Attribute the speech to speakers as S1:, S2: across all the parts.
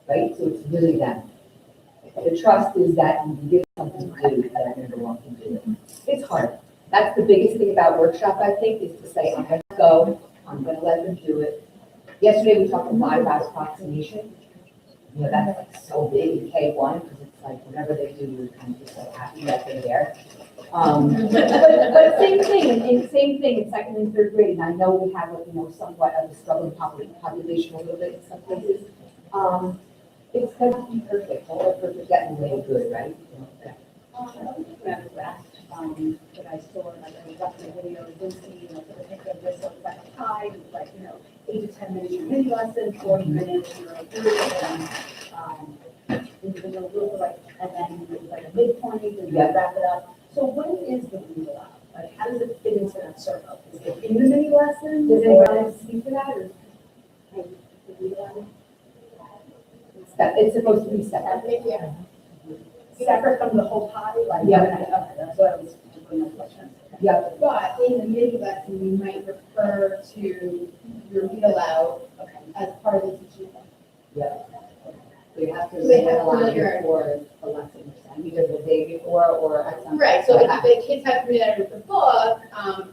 S1: right? So it's really them. The trust is that you give something to do, that they're going to go off and do it. It's hard. That's the biggest thing about workshop, I think, is to say, I'm going to go, I'm going to let them do it. Yesterday, we talked a lot about approximation. You know, that's like so big in K1, because it's like whatever they do, you're kind of just like happy that they're there. But same thing in second and third grade, and I know we have, you know, somewhat of a struggling population a little bit in some places. It's because to be perfect, all are perfect, getting way good, right?
S2: I don't think I was last, that I saw, like, I was watching a video, and didn't see, you know, sort of picture of this, so it's like a tie, it's like, you know, 8 to 10 minutes your mini lesson, 40 minutes your group, and, individual group, like, and then there's like a midpoint, and
S1: Yeah.
S2: then wrap it up. So when is the read aloud? Like, how does it fit into that circle? Is it in the mini lesson?
S1: Does anybody else speak to that, or
S2: The read aloud?
S1: it's supposed to be separate?
S2: Yeah. Separate from the whole potty, like?
S1: Yeah.
S2: Okay, that's what I was putting my question.
S1: Yeah,
S3: But in the mini lesson, you might refer to your read aloud as part of the teaching.
S1: yeah. So you have to
S3: So they
S1: read
S3: have
S1: aloud
S3: familiar-
S1: before the lesson, either the day before or at some.
S3: Right, so the kids have to read out of the book,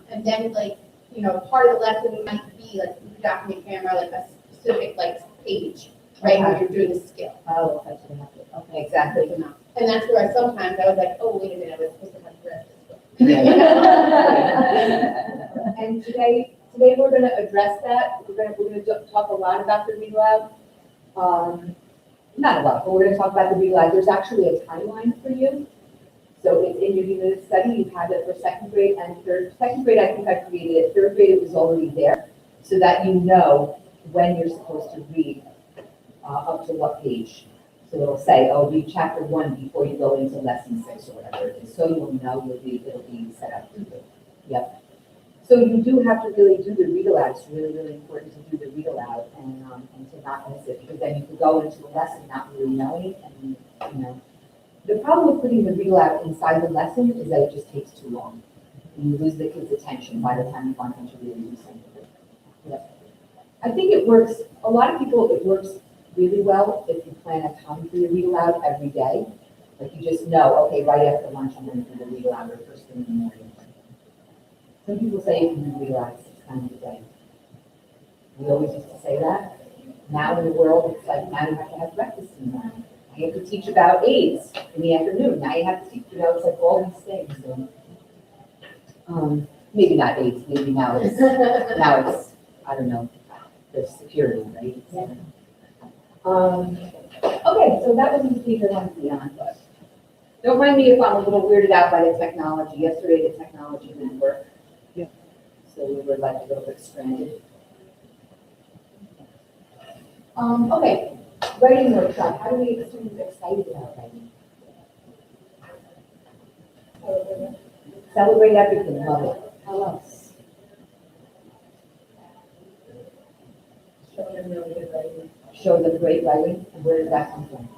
S3: and then like, you know, part of the lesson might be like document camera, like a specific like page, right, where you're doing the skill.
S1: Oh, that's what happened. Okay, exactly.
S3: And that's where sometimes I was like, oh, wait a minute, I was supposed to have read this book.
S1: And today we're gonna address that. We're gonna talk a lot about the read aloud. Not a lot, but we're gonna talk about the read aloud. There's actually a timeline for you. So it's in your unit study. You have it for second grade and third. Second grade, I think I created it. Third grade, it was already there, so that you know when you're supposed to read up to what page. So it'll say, oh, read chapter 1 before you go into lesson 6 or whatever it is. So you'll know it'll be set up for you. Yep. So you do have to really do the read aloud. It's really, really important to do the read aloud and to not miss it, because then you could go into a lesson not really knowing, and you know. The problem with putting the read aloud inside the lesson is that it just takes too long. And you lose the kids' attention by the time you want them to really do something. Yep. I think it works, a lot of people, it works really well if you plan a time for your read aloud every day. Like you just know, okay, right after lunch, I'm going to do the read aloud, or first thing in the morning. Some people say you can read aloud 6 times a day. We always used to say that. Now in the world, it's like, now you have to have breakfast in the morning. You have to teach about AIDS in the afternoon. Now you have to teach, you know, it's like all these things. And, maybe not AIDS, maybe now it's, I don't know, the security, right? Okay, so that was the speaker one beyond, but don't mind me if I'm a little weirded out by the technology. Yesterday, the technology didn't work.
S4: Yeah.
S1: So we were like a little bit stranded. Okay, writing workshop. How do we get students excited about writing? Celebrate everything, love it. How else?
S3: Show them really good writing.
S1: Show them great writing, and where does that come from?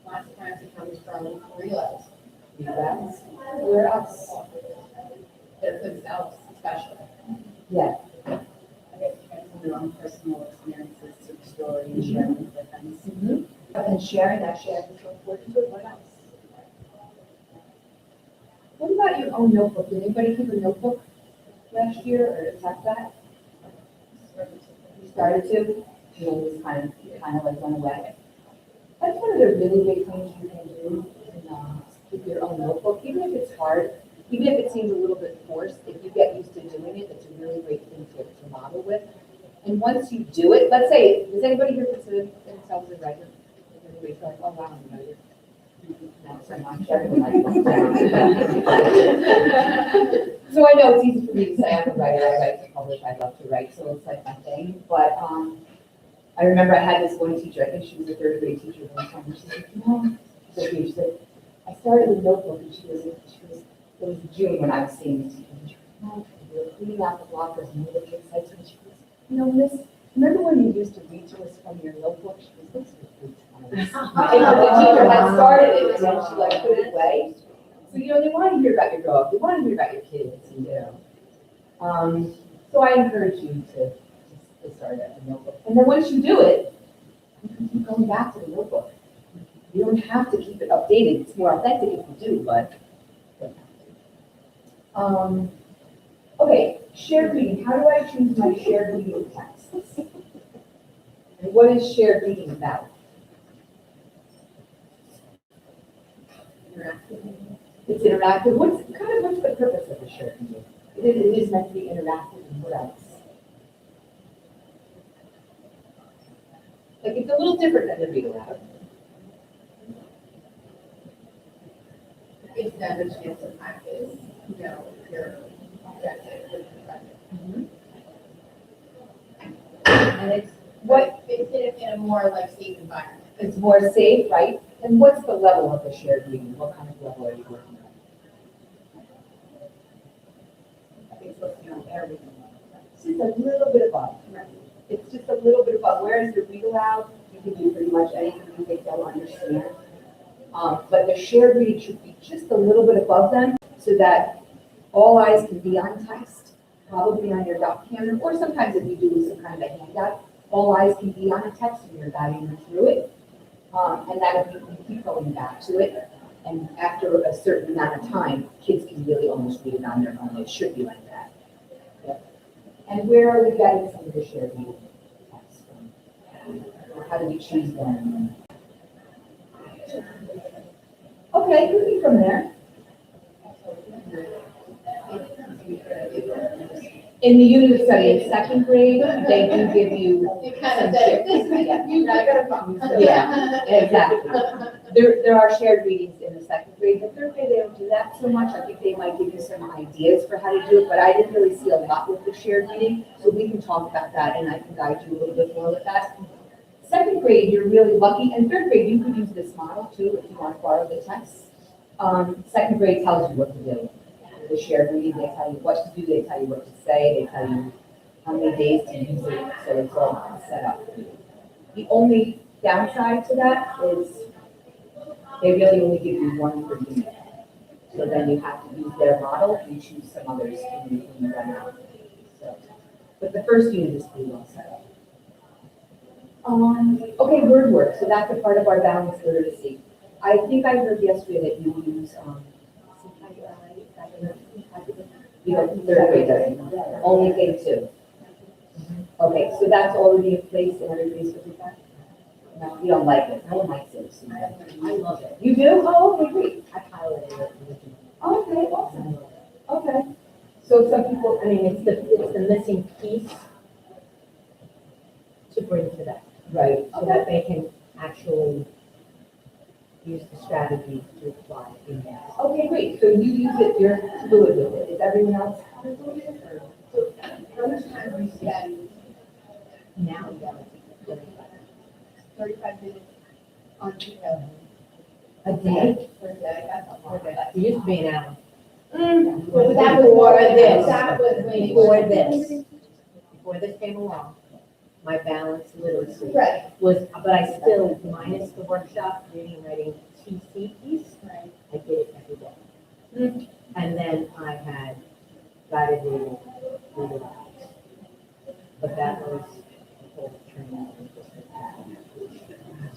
S3: Lots of times it comes from realize
S1: You guys? Where else?
S3: they're themselves special.
S1: Yeah,
S2: I guess from their own personal experiences, through stories, and sharing with their friends.
S1: and sharing that is so important. But what else? What about your own notebook? Did anybody keep a notebook last year or attempt that? You started to? You know, it was kind of like went away. That's one of the really big things you can do. Keep your own notebook, even if it's hard, even if it seems a little bit forced. If you get used to doing it, it's a really great thing to model with. And once you do it, let's say, does anybody here consider themselves a writer? Everybody's like, oh wow, I'm a writer. Not so much. Everybody likes that. So I know it's easy for me to say I'm a writer. I write to publish. I love to write, so it's like my thing. But I remember I had this one teacher. I think she was a third grade teacher one time. She said, she said, I started a notebook, and it was June when I was seeing this teacher. And she goes, we were cleaning out the blockers, and the kids said to me, she goes, Miss, remember when you used to read to us from your notebook? She goes, those were good times. And the teacher had started it, and then she like put it away. So, they want to hear about your dog, they want to hear about your kids, So I encourage you to start at the notebook. And then once you do it, you can keep going back to the notebook. You don't have to keep it updated, it's more authentic if you do, but. you don't have to. Okay, shared reading, how do I choose my shared reading texts? And what is shared reading about? It's interactive, what's the purpose of the shared reading? It is meant to be interactive, and what else? Like, it's a little different than the read aloud.
S3: Gives them a chance to practice, you know, your objective with the project.
S1: And it's what,
S3: It's in a more like safe environment.
S1: it's more safe, right? And what's the level of the shared reading? What kind of level are you working on?
S2: I think it's supposed to be on everything.
S1: It's just a little bit above. It's just a little bit above. Whereas the read aloud, you can do pretty much anything you think they'll understand. But the shared reading should be just a little bit above them so that all eyes can be on text, probably on your doc camera, or sometimes if you do some kind of a handout, all eyes can be on a text and you're guiding them through it. And that you can keep going back to it. And after a certain amount of time, kids can really almost read it on their own. It should be like that. Yep. And where are we getting some of the shared reading texts from? Or how do we choose them? Okay, moving from there. In the unit study, in second grade, they do give you.
S3: You kind of said, this is, you got a problem.
S1: Yeah, exactly. There are shared readings in the second grade. The third grade, they don't do that so much. I think they might give you some ideas for how to do it, but I didn't really see a lot with the shared reading, so we can talk about that and I can guide you a little bit more with that. Second grade, you're really lucky, and third grade, you could use this model too if you want to borrow the text. Second grade tells you what to do. The shared reading, they tell you what to do, they tell you what to say, they tell you how many days to use it, so it's all set up. The only downside to that is they really only give you one per unit. So then you have to use their model and choose some others when you run out. So, but the first unit is pretty well set up. Okay, word work, so that's a part of our balanced literacy. I think I heard yesterday that you use, you know, third grade doesn't, only K2. Okay, so that's already in place and everybody's good with that? No, you don't like it, no one likes it. So
S2: I love it.
S1: you do? Oh, okay, great.
S2: I piloted it.
S1: Okay, awesome. Okay. So some people,
S2: I mean, it's the missing piece to bring to them,
S1: right,
S2: so that they can actually use the strategy to apply in that.
S1: okay, great. So you use it, you're fluid with it. Is everyone else fluid with it? Or-
S3: How much time do you spend?
S2: Now we got it.
S3: 35 minutes on video
S1: A day?
S3: per day, that's a lot.
S2: It used to be an hour.
S3: Well, that was
S2: Before
S3: more,
S2: this.
S3: that was way
S2: Before
S3: more.
S2: this. Before this came along, my balanced literacy
S3: Right,
S2: was, but I still, minus the workshop, reading, writing, TC piece,
S3: right.
S2: I did it every day. And then I had guided reading, reading aloud. But that was the whole training.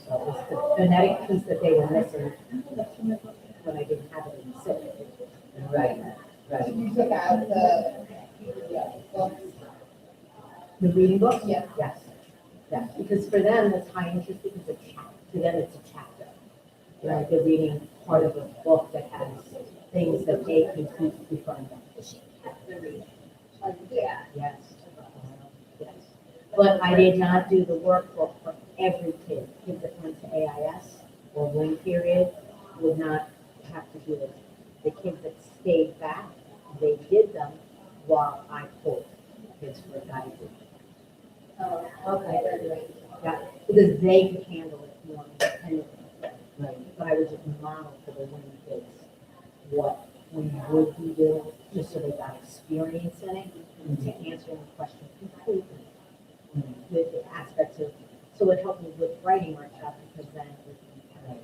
S2: So it was the phonetic piece that they were missing when I didn't have it in the city.
S1: Right, right.
S3: You took out the, books.
S2: The reading books?
S3: Yeah.
S2: Yes, yes, because for them, it's high interest because it's, to them, it's a chapter. Right, they're reading part of a book that has things that they can keep before them.
S3: Yeah.
S2: Yes, yes. But I did not do the workbook for every kid. Kids that went to AIS or wing period would not have to do it. The kids that stayed back, they did them while I pulled kids for guided reading.
S1: Okay.
S2: Yeah, because they could handle it more independently.
S1: Right.
S2: But I would just model for the women kids what we would be doing, just so they got experience in it, and to answer the question completely with the aspects of, so it helped me with writing workshop, because then we can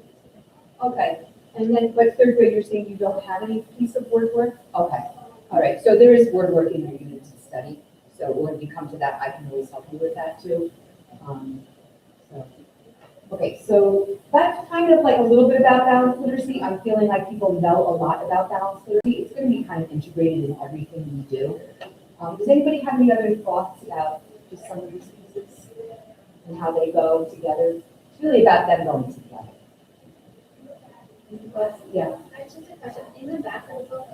S1: Okay, and then, but third grade, you're saying you don't have any piece of word work? Okay, all right, so there is word work in your units to study, so when you come to that, I can always help you with that too. So, Okay, so that's kind of like a little bit about balanced literacy. I'm feeling like people know a lot about balanced literacy. It's gonna be kind of integrated in everything we do. Does anybody have any other thoughts about just some of these pieces and how they go together? It's really about them going together. Yeah,
S4: I just have a question. In the back of the book,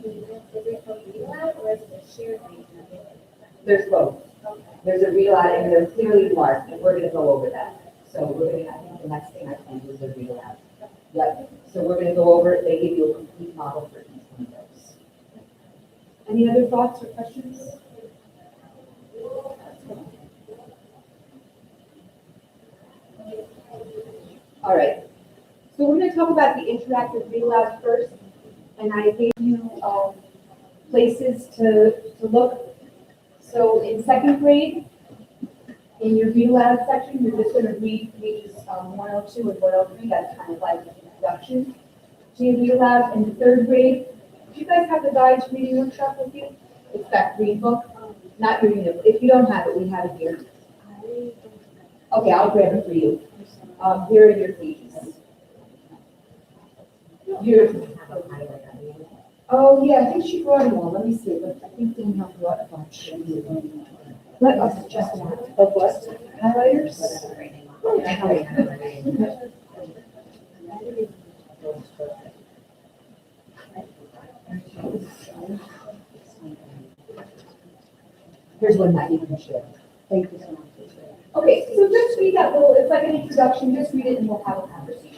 S4: is it for read aloud or is it a shared reading?
S1: there's both. There's a real out and they're clearly marked, and we're gonna go over that. So we're gonna, I think the next thing I plan is the real out. Yep, so we're gonna go over it, they give you a complete model for each one of those. Any other thoughts or questions? All right, so we're gonna talk about the interactive read aloud first, and I gave you, places to look. So in second grade, in your read aloud section, you're just gonna read pages 102 and 103, that's kind of like an introduction to your read aloud. In third grade, do you guys have the guides reading workshop with you? It's that green book, not your unit, if you don't have it, we have it here. Okay, I'll grab it for you. Here are your pages. Here. Oh, yeah, I think she brought them all, let me see, but I think Danielle brought a bunch. Let us just, of what, highlighters? Here's one that you can share. Thank you so much. Okay, so just read that little, it's like an introduction, just read it and we'll have a conversation.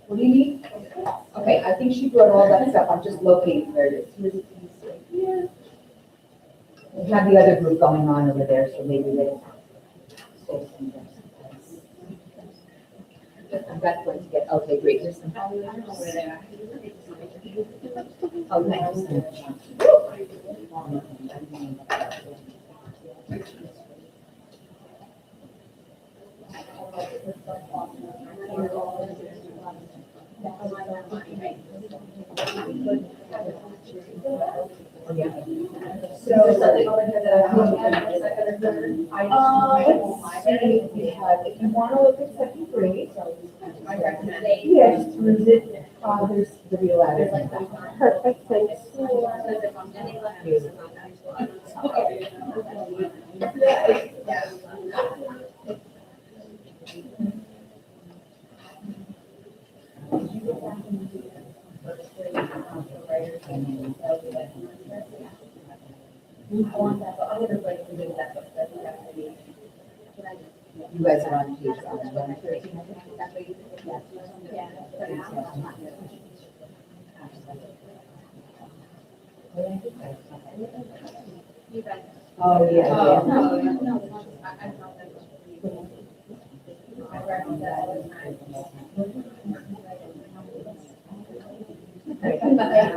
S1: What do you need? Okay, I think she brought all that stuff, I'm just locating where it is. Here's a piece right here. We have the other group going on over there, so maybe they. That's going to get, okay, great, here's some. Oh, thank you so much. So, we have, if you want to look at second grade,
S3: I recommend.
S1: yeah, just read it, there's the real letters. Perfect, thanks. You guys are on page 113, I think, is that what you Oh, yeah, yeah.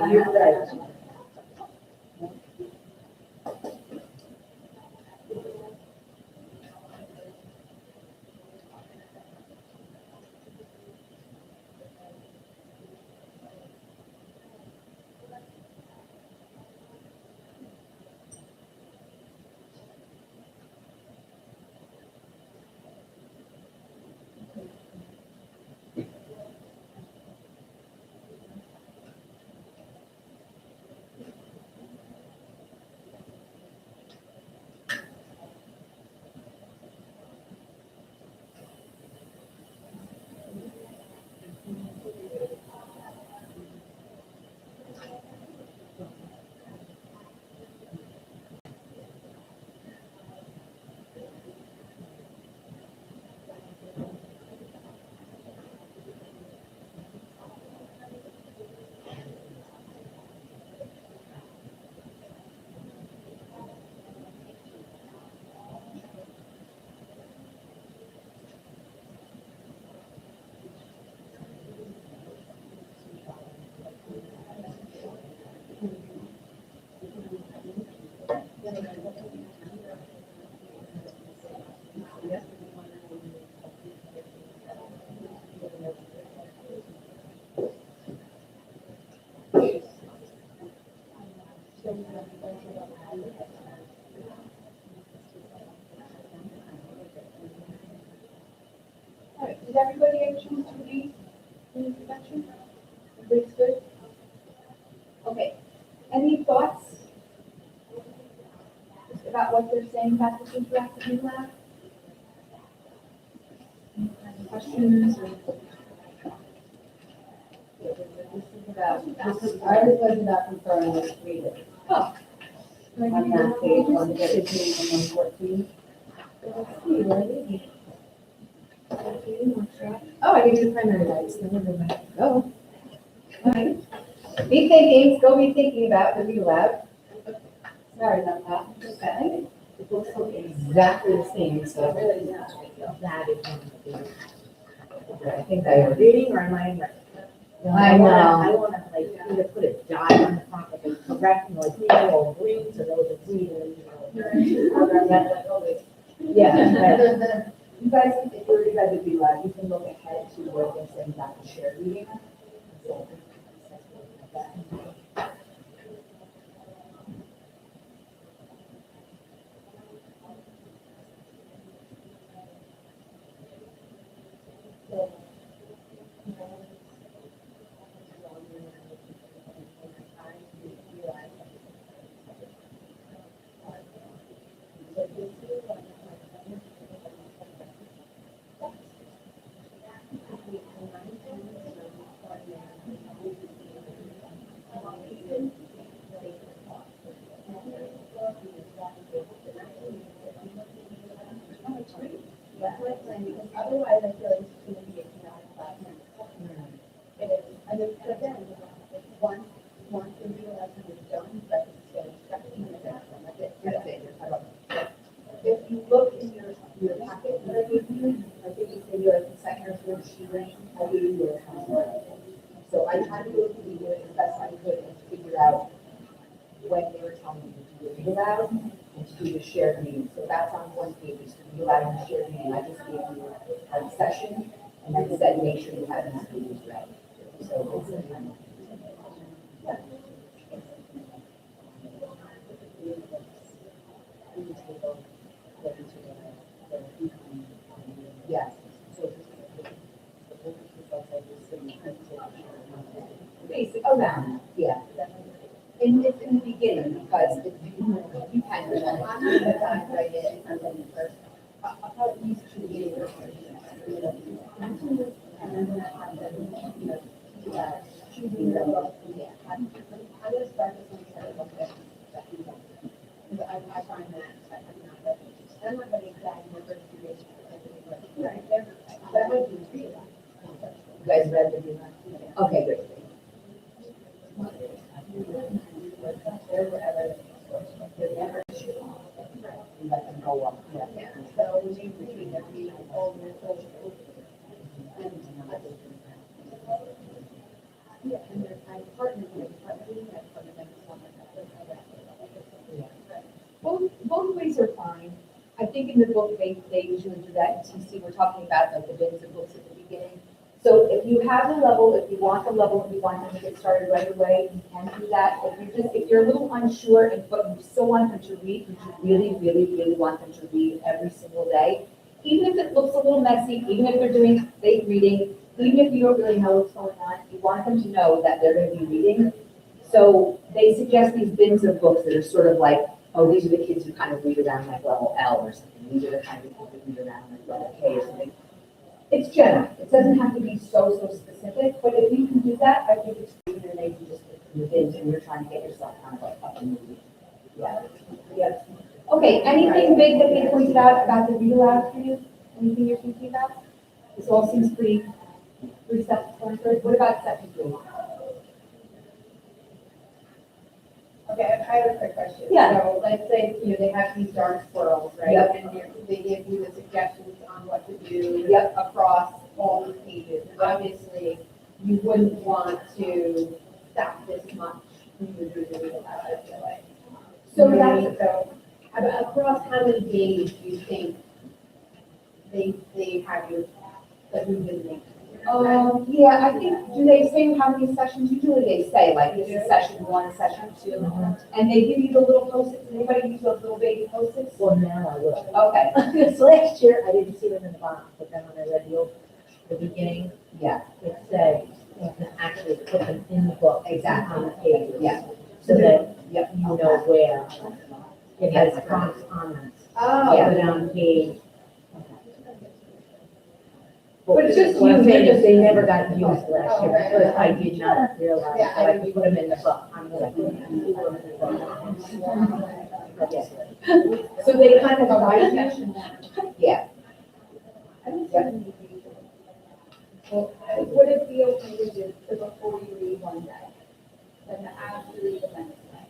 S1: You're right. right, did everybody have a chance to read the introduction? Everybody's good? Okay, any thoughts just about what they're saying about this interactive new lab? Any questions or? This is about,
S5: Ours was about confirming this reader.
S1: oh.
S5: On that page, 115 and 114.
S1: Let's see, where is it? Oh, I didn't do the primary lights, never mind. Oh. Alright. Be thinking, still be thinking about the read aloud. Sorry about that. Okay.
S5: It looks like exactly the same, so
S1: Really,
S5: that is one of the.
S1: I think I already.
S5: Reading or am I right?
S1: I know.
S5: I wanna like either put a dot on the front of the correct, like yellow or green, so those are green and, you know.
S1: Yeah. You guys, if you're ready to be loud, you can look ahead to where they're saying about the shared reading.
S2: Because otherwise I feel like it's going to be a chaotic classroom. And it's, and then, but then, once the real lesson is done, but it's going to start in the next one, that's it.
S1: That's it.
S2: If you look in your packet that I gave you,
S1: I think you said you're at the second or third sheet, I gave you your homework. So I tried to go through it as best I could and figure out when they were telling me to do the read aloud and to do the shared meeting. So that's on one page, is to read aloud and the shared meeting. I just gave you a session and then said, make sure you have these pages ready. So it's, yeah. Yes. Basic, around, yeah. And it's in the beginning, because if you can,
S2: I'm going to write it and then first.
S1: I'll probably use to the beginning.
S2: And then have them, you know, choosing the book. Yeah. I'm going to start this one, start with that. Because I find that I'm not very exact numbers to get but I might do three of them.
S1: You guys read the beginning? Okay, great. Let them go up.
S2: Yeah, so when you read every, all your social. Yeah, and there's, I partnered with,
S1: Both ways are fine. I think in the book, they usually do that. In TC, we're talking about like the bins of books at the beginning. So if you have the level, if you want the level, if you want them to get started right away, you can do that. If you're a little unsure but you still want them to read, you really, really, really want them to read every single day. Even if it looks a little messy, even if they're doing fake reading, even if you don't really know what's going on, you want them to know that they're going to be reading. So they suggest these bins of books that are sort of like, oh, these are the kids who kind of read around like level L or something. These are the kind of kids that read around like level K or something. It's general. It doesn't have to be so specific, but if you can do that, I think it's great, and they can just put in the bins and you're trying to get yourself kind of like up and moving. Yeah. Yeah. Okay, anything big that they pointed out about the read aloud for you? Anything you're thinking about? This all seems pretty self-explanatory. What about section 3?
S3: Okay, I have a quick question.
S1: Yeah.
S3: So let's say, you know, they have these darn squirrels, right?
S1: Yep.
S3: And they give you the suggestions on what to do
S1: Yep.
S3: across all the pages. And obviously, you wouldn't want to stack this much when you're doing the read aloud, I feel like.
S1: So
S3: You know what I
S1: that's,
S3: mean? So across how many days do you think they have you, like, revisiting?
S1: yeah, I think, do they say how many sessions? Usually they say, like, this is session 1, session 2. And they give you the little post-its. Anybody use those little baby post-its?
S5: Well, now I will.
S1: Okay.
S5: Because last year, I didn't see them in the box, but then when I read the old, the beginning,
S1: Yeah,
S5: it said you can actually put them in the book.
S1: Exactly.
S5: On the pages.
S1: Yeah.
S5: So that
S1: yep.
S5: you know where it has prompts on them.
S3: Oh.
S5: Put it on page.
S1: But it's just
S5: What I'm
S1: you,
S5: saying
S1: you're
S5: is
S1: just-
S5: they never got used last year
S3: Oh, right,
S5: because I
S3: right.
S5: did not realize
S3: Yeah,
S5: that I could put them in the book. I'm like, yes.
S1: So they kind of guide you. Yeah.
S2: Would it be okay to do the before you read one day, and the after you read the next day?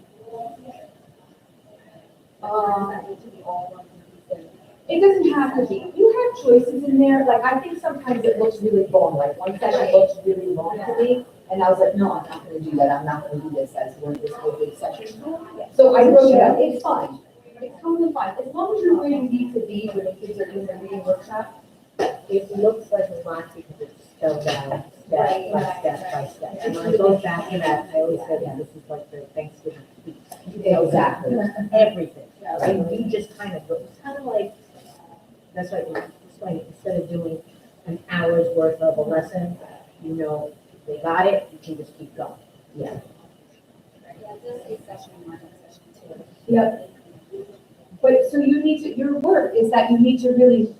S2: Does that need to be all one day?
S1: It doesn't have to be. You have choices in there. Like, I think sometimes it looks really long. Like, one session looks really long to me. And I was like, no, I'm not gonna do that. I'm not gonna do this as one of this whole big session. So I wrote it out. It's fine. It's totally fine. As long as you're reading D to D when the kids are doing the reading workshop.
S5: It looks like a lot because it's spelled out step by step by step. And when I go back to that, I always say, yeah, this is like the Thanksgiving speech.
S1: Exactly.
S5: Everything. And you just kind of, it's kind of like, that's what we explained, instead of doing an hour's worth of a lesson, you know, they got it, you can just keep going.
S1: Yeah.
S2: Yeah, this is session one and session two.
S1: Yep. But so you need to, your work is that you need to really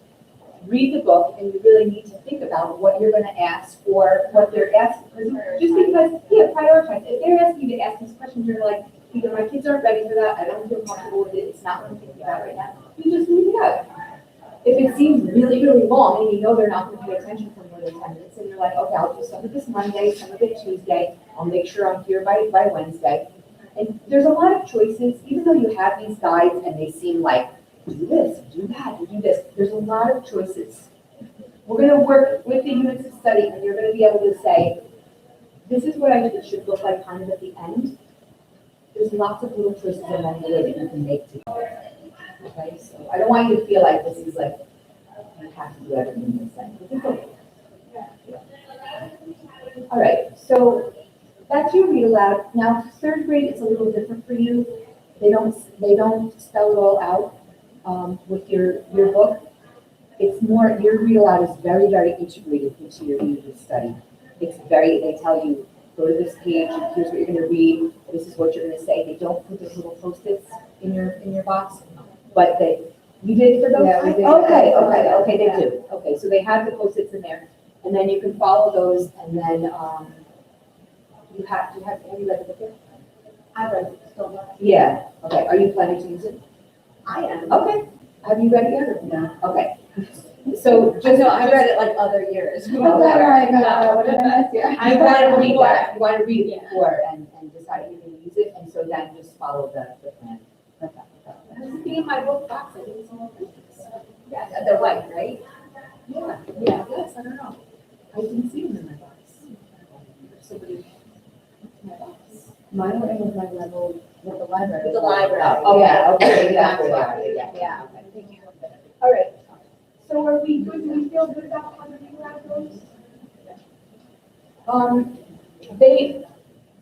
S1: read the book and you really need to think about what you're gonna ask or what they're asking. Just because, yeah, prioritize. If they're asking you to ask these questions, you're like, either my kids aren't ready for that, I don't feel comfortable with it, it's not what I'm thinking about right now, you just leave it out. If it seems really, really long and you know they're not gonna pay attention for more than 10 minutes, and you're like, okay, I'll do some of this Monday, some of it Tuesday, I'll make sure I'm here by Wednesday. And there's a lot of choices, even though you have these guides and they seem like, do this, do that, do this, there's a lot of choices. We're gonna work with the units of study and you're gonna be able to say, this is what I think it should look like kind of at the end. There's lots of little choices along the way that you can make together. Okay, so I don't want you to feel like this is like, you have to do everything this way. It's okay. All right, so that's your read aloud. Now, third grade is a little different for you. They don't spell it all out with your book. It's more, your read aloud is very, very integrated into your unit study. It's very, they tell you, go to this page, here's what you're gonna read, this is what you're gonna say. They don't put those little Post-its in your box, but you did for those?
S3: Yeah, we did.
S1: Okay, they do. Okay, so they have the Post-its in there, and then you can follow those, and then, have you read the book yet?
S2: I read it, still not.
S1: Yeah, okay, are you planning to use it?
S2: I am.
S1: Okay, have you read it yet? No. Okay, so just.
S2: I read it like other years.
S1: Okay.
S3: What did I miss here?
S1: You want to read that, you want to read it before and decide if you're going to use it, and so then just follow the plan.
S2: This is being my book box, I think some of them.
S1: Yeah, they're white, right?
S2: Yeah, yes, I don't know.
S1: I didn't see them in my box.
S2: Somebody. My box.
S1: Mine were in my level with the library.
S2: With the library.
S1: Oh, yeah, okay,
S2: That's
S1: exactly.
S2: why, yeah.
S1: Okay.
S2: Thank you.
S1: All right, so are we good, do we feel good about how the read aloud goes?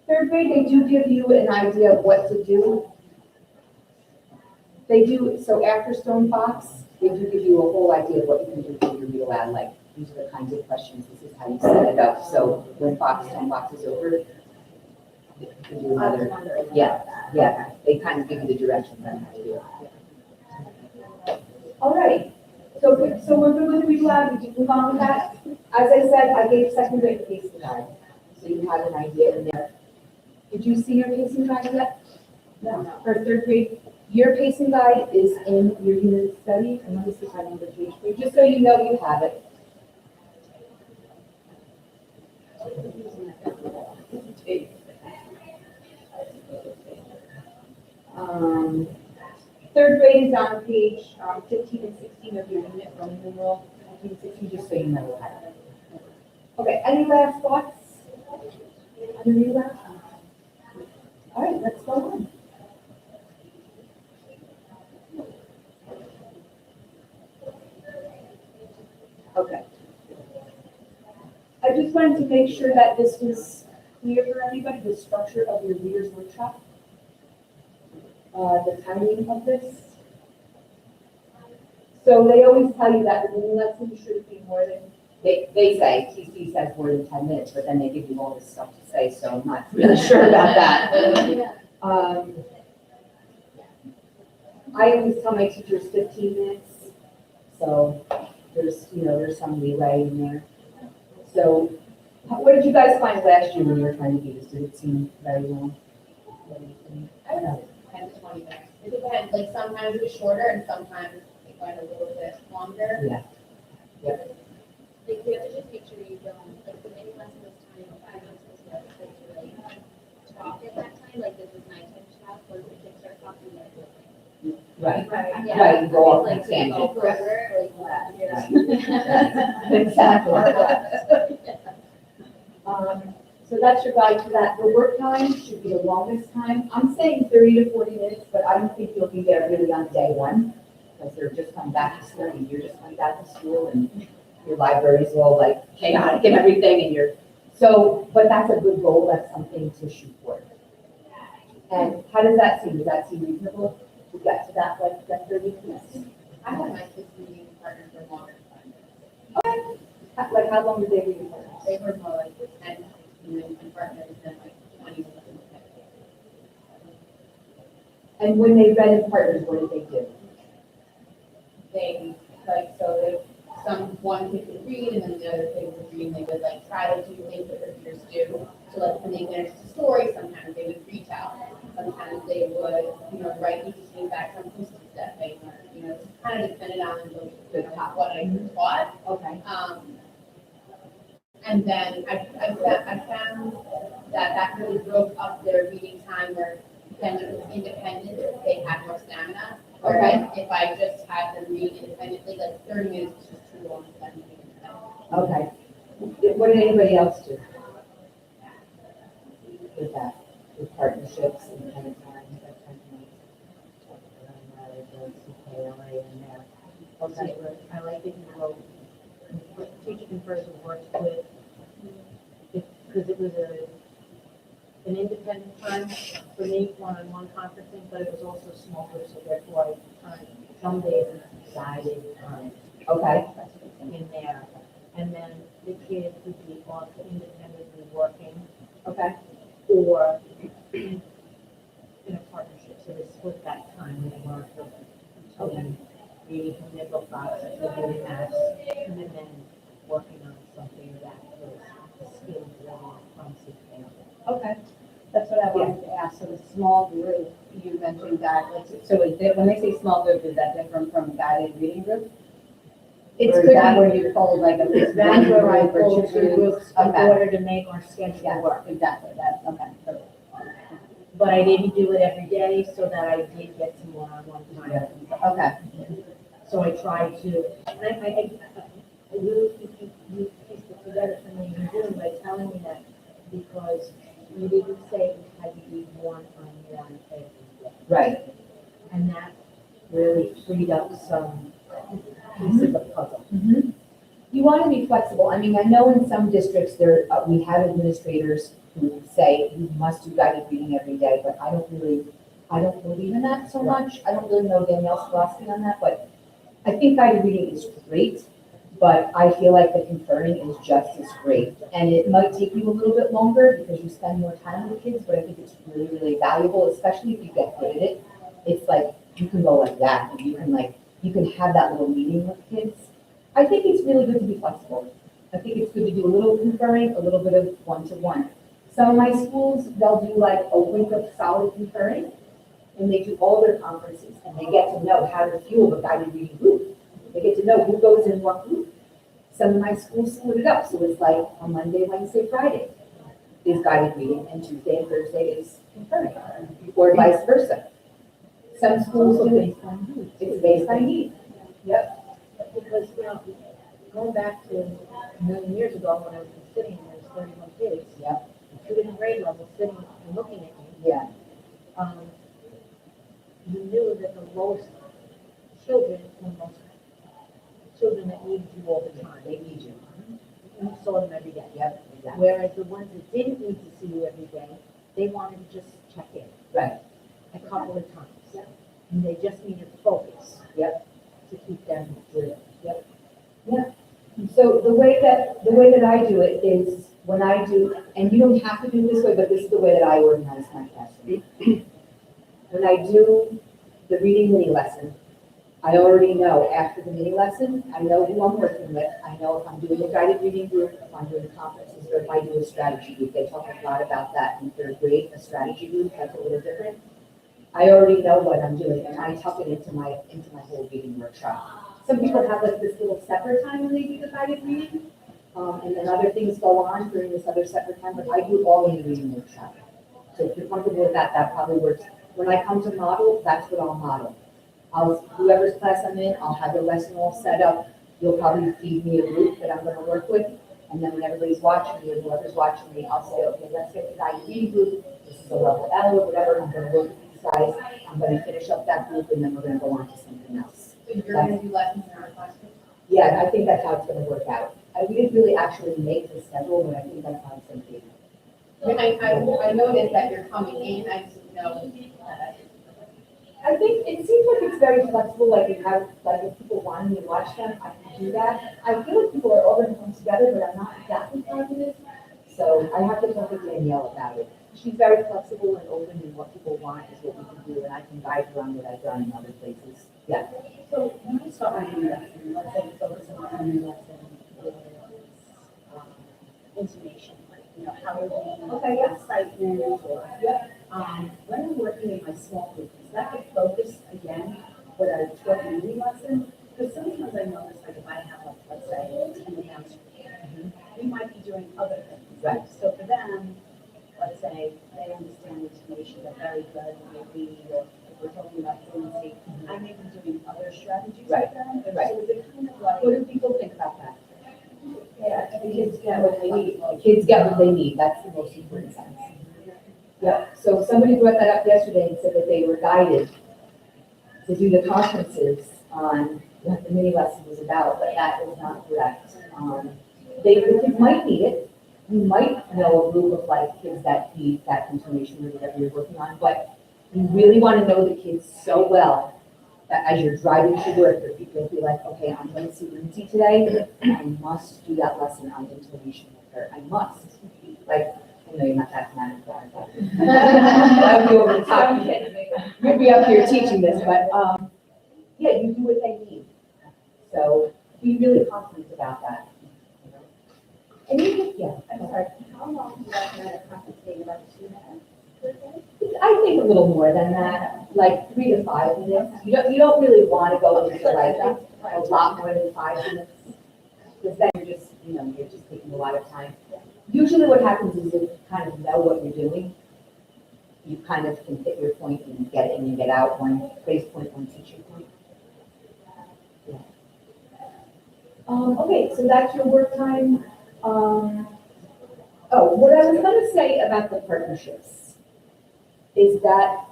S1: Third grade, they do give you an idea of what to do. They do, so after Stone Fox, they do give you a whole idea of what you can do for your read aloud, like, these are the kinds of questions, this is how you set it up, so when Stone Fox is over, you can do another, yeah, they kind of give you the directions on how to do it. All right, so we're good with the read aloud, we can move on with that. As I said, I gave second grade pacing guide, so you have an idea in there. Did you see your pacing guide yet? No. For third grade, your pacing guide is in your unit study, and let me see if I can the page for you, just so you know you have it. Third grade is on page 15 and 16 of your unit, Roman numeral 15 and 16, just so you know you have it. Okay, any last thoughts? On the read aloud? All right, let's go on. Okay. I just wanted to make sure that this was clear for everybody, the structure of your readers workshop. The timing of this. So they always tell you that the mini lesson should be more than They say, TC says more than 10 minutes, but then they give you all this stuff to say, so I'm not really sure about that. I always tell my teachers 15 minutes, so there's some leeway in there. So, what did you guys find last year when you were trying to do this? Did it seem very long? What do you think?
S3: I don't know, 10 to 20 minutes. It depends, like sometimes it's shorter and sometimes it went a little bit longer.
S1: Yeah.
S4: Like, you have to just make sure you don't, like, the mini lesson this time, I'm not supposed to have the kids really talk at that time, like, this is nighttime stuff, where the kids start talking, like,
S1: Right.
S4: yeah.
S1: Right, you go off on
S4: Like, they go
S1: tangent.
S4: forever, like, yeah.
S1: Exactly. So that's your guide to that. The work time should be the longest time. I'm saying 30 to 40 minutes, but I don't think you'll be there really on day one, because they're just coming back to school, and you're just coming back to school, and your library's all like chaotic and everything, and but that's a good goal, that's something to shoot for. And how does that seem? Does that seem reasonable to get to that, like, that 30 minutes?
S3: I had my kids meeting partners for longer time.
S1: Like, how long did they read for?
S3: They were more like 10 minutes and partners and like 20 minutes.
S1: And when they read in partners, what did they do?
S3: They, like, one kid would read and then the other kid would read, and they would like try to do things that their peers do. So like when they finished the story, sometimes they would reach out. Sometimes they would, write each feedback from pieces that they learned, it's kind of depended on what I taught.
S1: Okay.
S3: And then I found that really broke up their reading time where then when it was independent, they had more stamina. Whereas if I just had them read independently, like 30 minutes was just too long for them to read independently.
S1: Okay. What did anybody else do with that? With partnerships and kind of time, that kind of thing?
S5: Okay, I like it, teacher confers and works with, because it was an independent time for me, one-on-one conferencing, but it was also small groups, so therefore I turned some days guided time
S1: Okay.
S5: in there. And then the kids would be off independently working
S1: Okay.
S5: or in a partnership, so they split that time when they weren't children reading from their book boxes or doing math, and then working on something that was a skill level from CPA.
S2: Okay, that's what I wanted to ask, so the small group, you mentioned that, so when they say small group, is that different from a guided reading group?
S5: It's
S2: Or is that where you fold like a
S5: That's where I
S2: group or
S5: pulled two groups in
S2: Okay.
S5: order to make our schedule
S2: Yes,
S5: work.
S2: exactly, that's, okay. Perfect.
S5: But I didn't do it every day so that I did get some one-on-one time.
S2: Okay,
S5: So I tried to, and I really think you pieced it together for me in June by telling me that, because you didn't say it had to be one-on-one every day.
S1: Right.
S5: And that really freed up some pieces of the puzzle.
S1: You want to be flexible. I mean, I know in some districts we have administrators who say you must do guided reading every day, but I don't believe in that so much. I don't really know Danielle's philosophy on that, but I think guided reading is great, but I feel like the conferring is just as great. And it might take you a little bit longer because you spend more time with the kids, but I think it's really, really valuable, especially if you get good at it. It's like, you can go like that, and you can have that little meeting with kids. I think it's really good to be flexible. I think it's good to do a little conferring, a little bit of one-to-one. Some of my schools, they'll do like a week of solid conferring, and they do all their conferences, and they get to know how to fuel the guided reading group. They get to know who goes in what group. Some of my schools split it up, so it's like on Monday, Wednesday, Friday is guided reading, and Tuesday and Thursday is conferring, or vice versa. Some schools do it, it's based on need. Yep.
S5: Because, going back to a million years ago when I was sitting and there was 31 kids.
S1: Yep.
S5: Two different grade levels sitting and looking at me.
S1: Yeah.
S5: You knew that the lowest children were most children that needed you all the time.
S1: They need you.
S5: You saw them every day.
S1: Yep, exactly.
S5: Whereas the ones that didn't need to see you every day, they wanted to just check in
S1: Right.
S5: a couple of times. And they just needed focus.
S1: Yep.
S5: To keep them good.
S1: Yeah. So the way that I do it is when I do, and you don't have to do it this way, but this is the way that I organize my classroom. When I do the reading mini lesson, I already know after the mini lesson, I know who I'm working with. I know if I'm doing a guided reading group, if I'm doing conferences, or if I do a strategy group. They talk a lot about that in third grade, a strategy group, that's a little different. I already know what I'm doing, and I tuck it into my whole reading workshop. Some people have like this little separate time when they do the guided reading, and then other things go on during this other separate time, but I do it all in the reading workshop. So if you're comfortable with that, that probably works. When I come to model, that's what I'll model. Whoever's class I'm in, I'll have the lesson all set up. You'll probably feed me a group that I'm gonna work with, and then when everybody's watching me, or whoever's watching me, I'll say, okay, let's get the guided reading group. This is a level L or whatever, I'm gonna work with these guys. I'm gonna finish up that group, and then we're gonna go on to something else.
S3: So you're gonna do lessons in our classroom?
S1: Yeah, I think that's how it's gonna work out. We didn't really actually make the schedule, but I think that's how it's gonna be.
S3: I noticed that you're coming in, I just know.
S1: I think it seems like it's very flexible, like you have, like if people want me to watch them, I can do that. I feel like people are all gonna come together, but I'm not exactly positive. So I have to talk with Danielle about it. She's very flexible and open, and what people want is what we can do, and I can guide her on what I've done in other places. Yeah.
S2: So when you start my new lesson, let's say focusing on a new lesson with information, like, you know, how are we,
S1: Okay, yeah.
S2: excitement or, when I'm working in my small group, is that the focus again, what I taught in the mini lesson? Because sometimes I notice, like, if I have, like, let's say, 10 accounts, we might be doing other things.
S1: Right.
S2: So for them, let's say, they understand the information, they're very good, maybe, or if we're talking about fluency, I may be doing other strategies
S1: Right.
S2: with them.
S1: Right.
S2: So is it kind of like,
S1: What do people think about that?
S2: yeah,
S1: The kids get what they need. The kids get what they need. That's the most important sense. Yeah, so somebody brought that up yesterday and said that they were guided to do the conferences on what the mini lesson was about, but that is not correct. The kids might need it. You might know a group of like kids that need that information or whatever you're working on, but you really want to know the kids so well that as you're driving to work, that people will be like, okay, I'm going to see Lindsay today, and I must do that lesson on intonation with her. I must. Like, I know you're not that dramatic, but that would be over the top. You'd be up here teaching this, but, yeah, you do what they need. So be really confident about that. And you just, yeah,
S2: I'm sorry, how long do you recommend a conference being, about 2 minutes per day?
S1: I think a little more than that, like 3 to 5 minutes. You don't really want to go into like a lot more than 5 minutes. Because then you're just, you're just taking a lot of time. Usually what happens is if you kind of know what you're doing, you kind of can hit your point and get in and get out, one base point, one teaching point. Yeah. Okay, so that's your work time. What I was gonna say about the partnerships is that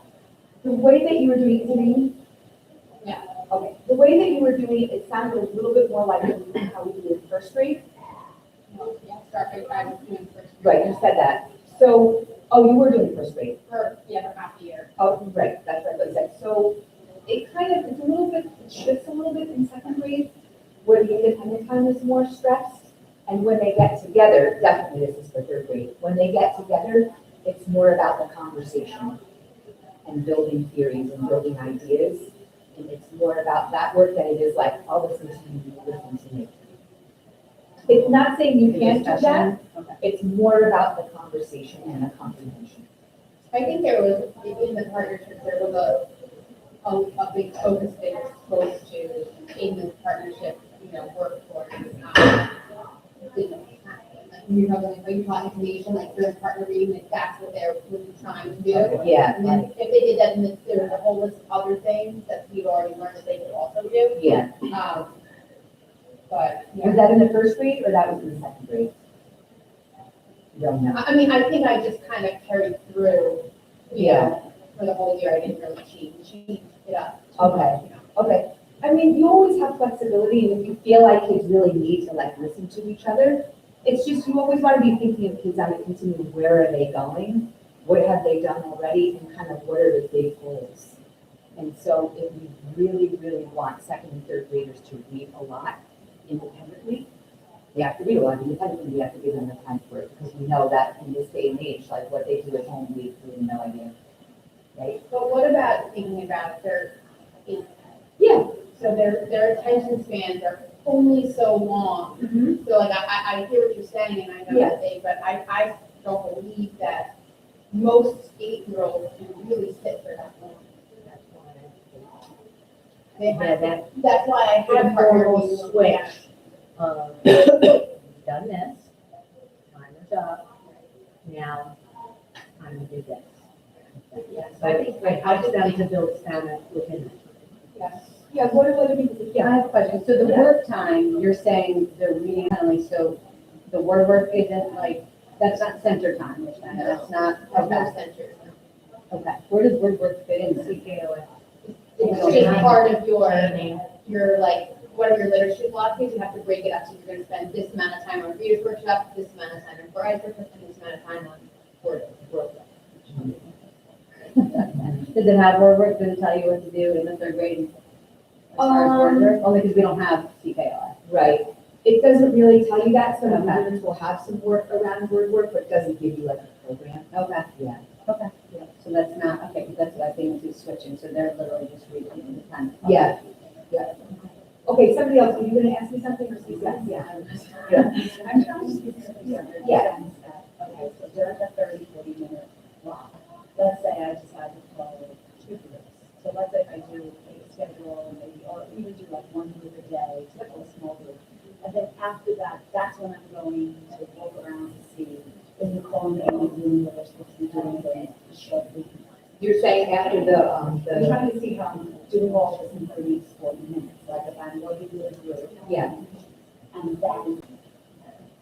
S1: the way that you were doing it, Janine?
S3: Yeah.
S1: Okay, the way that you were doing it, it sounded a little bit more like how we did in first grade.
S3: Yeah, start grade 5 is doing first.
S1: Right, you said that. So, you were doing first grade.
S3: For half a year.
S1: Oh, right, that's what I said. So it kind of, it shifts a little bit in second grade, where the independent time is more stressed. And when they get together, definitely this is for third grade, when they get together, it's more about the conversation and building theories and building ideas. And it's more about that work than it is like, oh, listen to me, listen to me. It's not saying you can't do that,
S2: Okay.
S1: it's more about the conversation and the comprehension.
S3: I think there was, in the partnership, there was a big focus they were supposed to, in this partnership, work towards. You're talking about information, like during partner reading, like that's what they're really trying to do.
S1: Yeah,
S3: And then if they did that, then there was a whole list of other things that we've already learned that they could also do.
S1: yeah.
S3: But,
S1: Was
S3: yeah.
S1: that in the first grade or that was in the second grade? You don't know.
S3: I mean, I think I just kind of carried through, for the whole year. I didn't really change it up.
S1: Okay. Okay. I mean, you always have flexibility, and if you feel like kids really need to like listen to each other, it's just, you always want to be thinking of kids on a continuum, where are they going? What have they done already, and kind of what are the big goals? And so if you really, really want second and third graders to read a lot independently, they have to read a lot, independently, we have to give them the time for it, because we know that in this day and age, like what they do at home, we have no idea. Right?
S3: But what about thinking about their,
S1: Yeah.
S3: so their attention spans are only so long.
S1: Mm-hmm.
S3: So like, I hear what you're saying, and I know that they, but I don't believe that most 8-year-olds can really sit for that long. They
S5: Yeah,
S3: have,
S5: that
S3: that's why I have partner
S5: formal
S3: meetings.
S5: switch of, you've done this, time is up, now, time to do this.
S3: Yes,
S5: So it helps them to build stamina within it.
S3: Yes.
S1: Yeah, what do people,
S6: Yeah, I have a question. So the
S1: Yeah.
S6: work time, you're saying they're reading only, so the word work isn't like, that's not center time, you're saying, that's not,
S3: There's no
S6: okay,
S3: censors.
S6: okay. Where does word work fit in?
S5: CKOS.
S3: It's just part of your like, one of your literacy philosophies, you have to break it up, so you're gonna spend this amount of time on readers workshop, this amount of time on writers workshop, and this amount of time on word workshop.
S6: Does it have word work, does it tell you what to do in the third grade? As far as word work? Only because we don't have CKLS.
S1: right, it doesn't really tell you that, some of the
S6: Okay.
S1: units will have some work around word work, but it doesn't give you like a program.
S6: Okay,
S1: Yeah.
S6: okay. So that's not, okay, because that's what I think is switching, so they're literally just reading in the time.
S1: Yeah, yeah. Okay, somebody else, were you gonna ask me something or see that? Yeah. Yeah.
S2: I'm trying to get some
S1: Yeah.
S2: sense that, okay, so during the 30-40 minute block, let's say I decide to follow 2 groups. So let's say if I do a schedule, maybe, or even do like 1 group a day, schedule a small group. And then after that, that's when I'm going to walk around to see, is Nicole and Amy doing what they're supposed to be doing, the short week.
S1: You're saying after the,
S2: I'm trying to see how I'm doing all this in 30, 40 minutes, like if I'm working with a group.
S1: Yeah.
S2: And then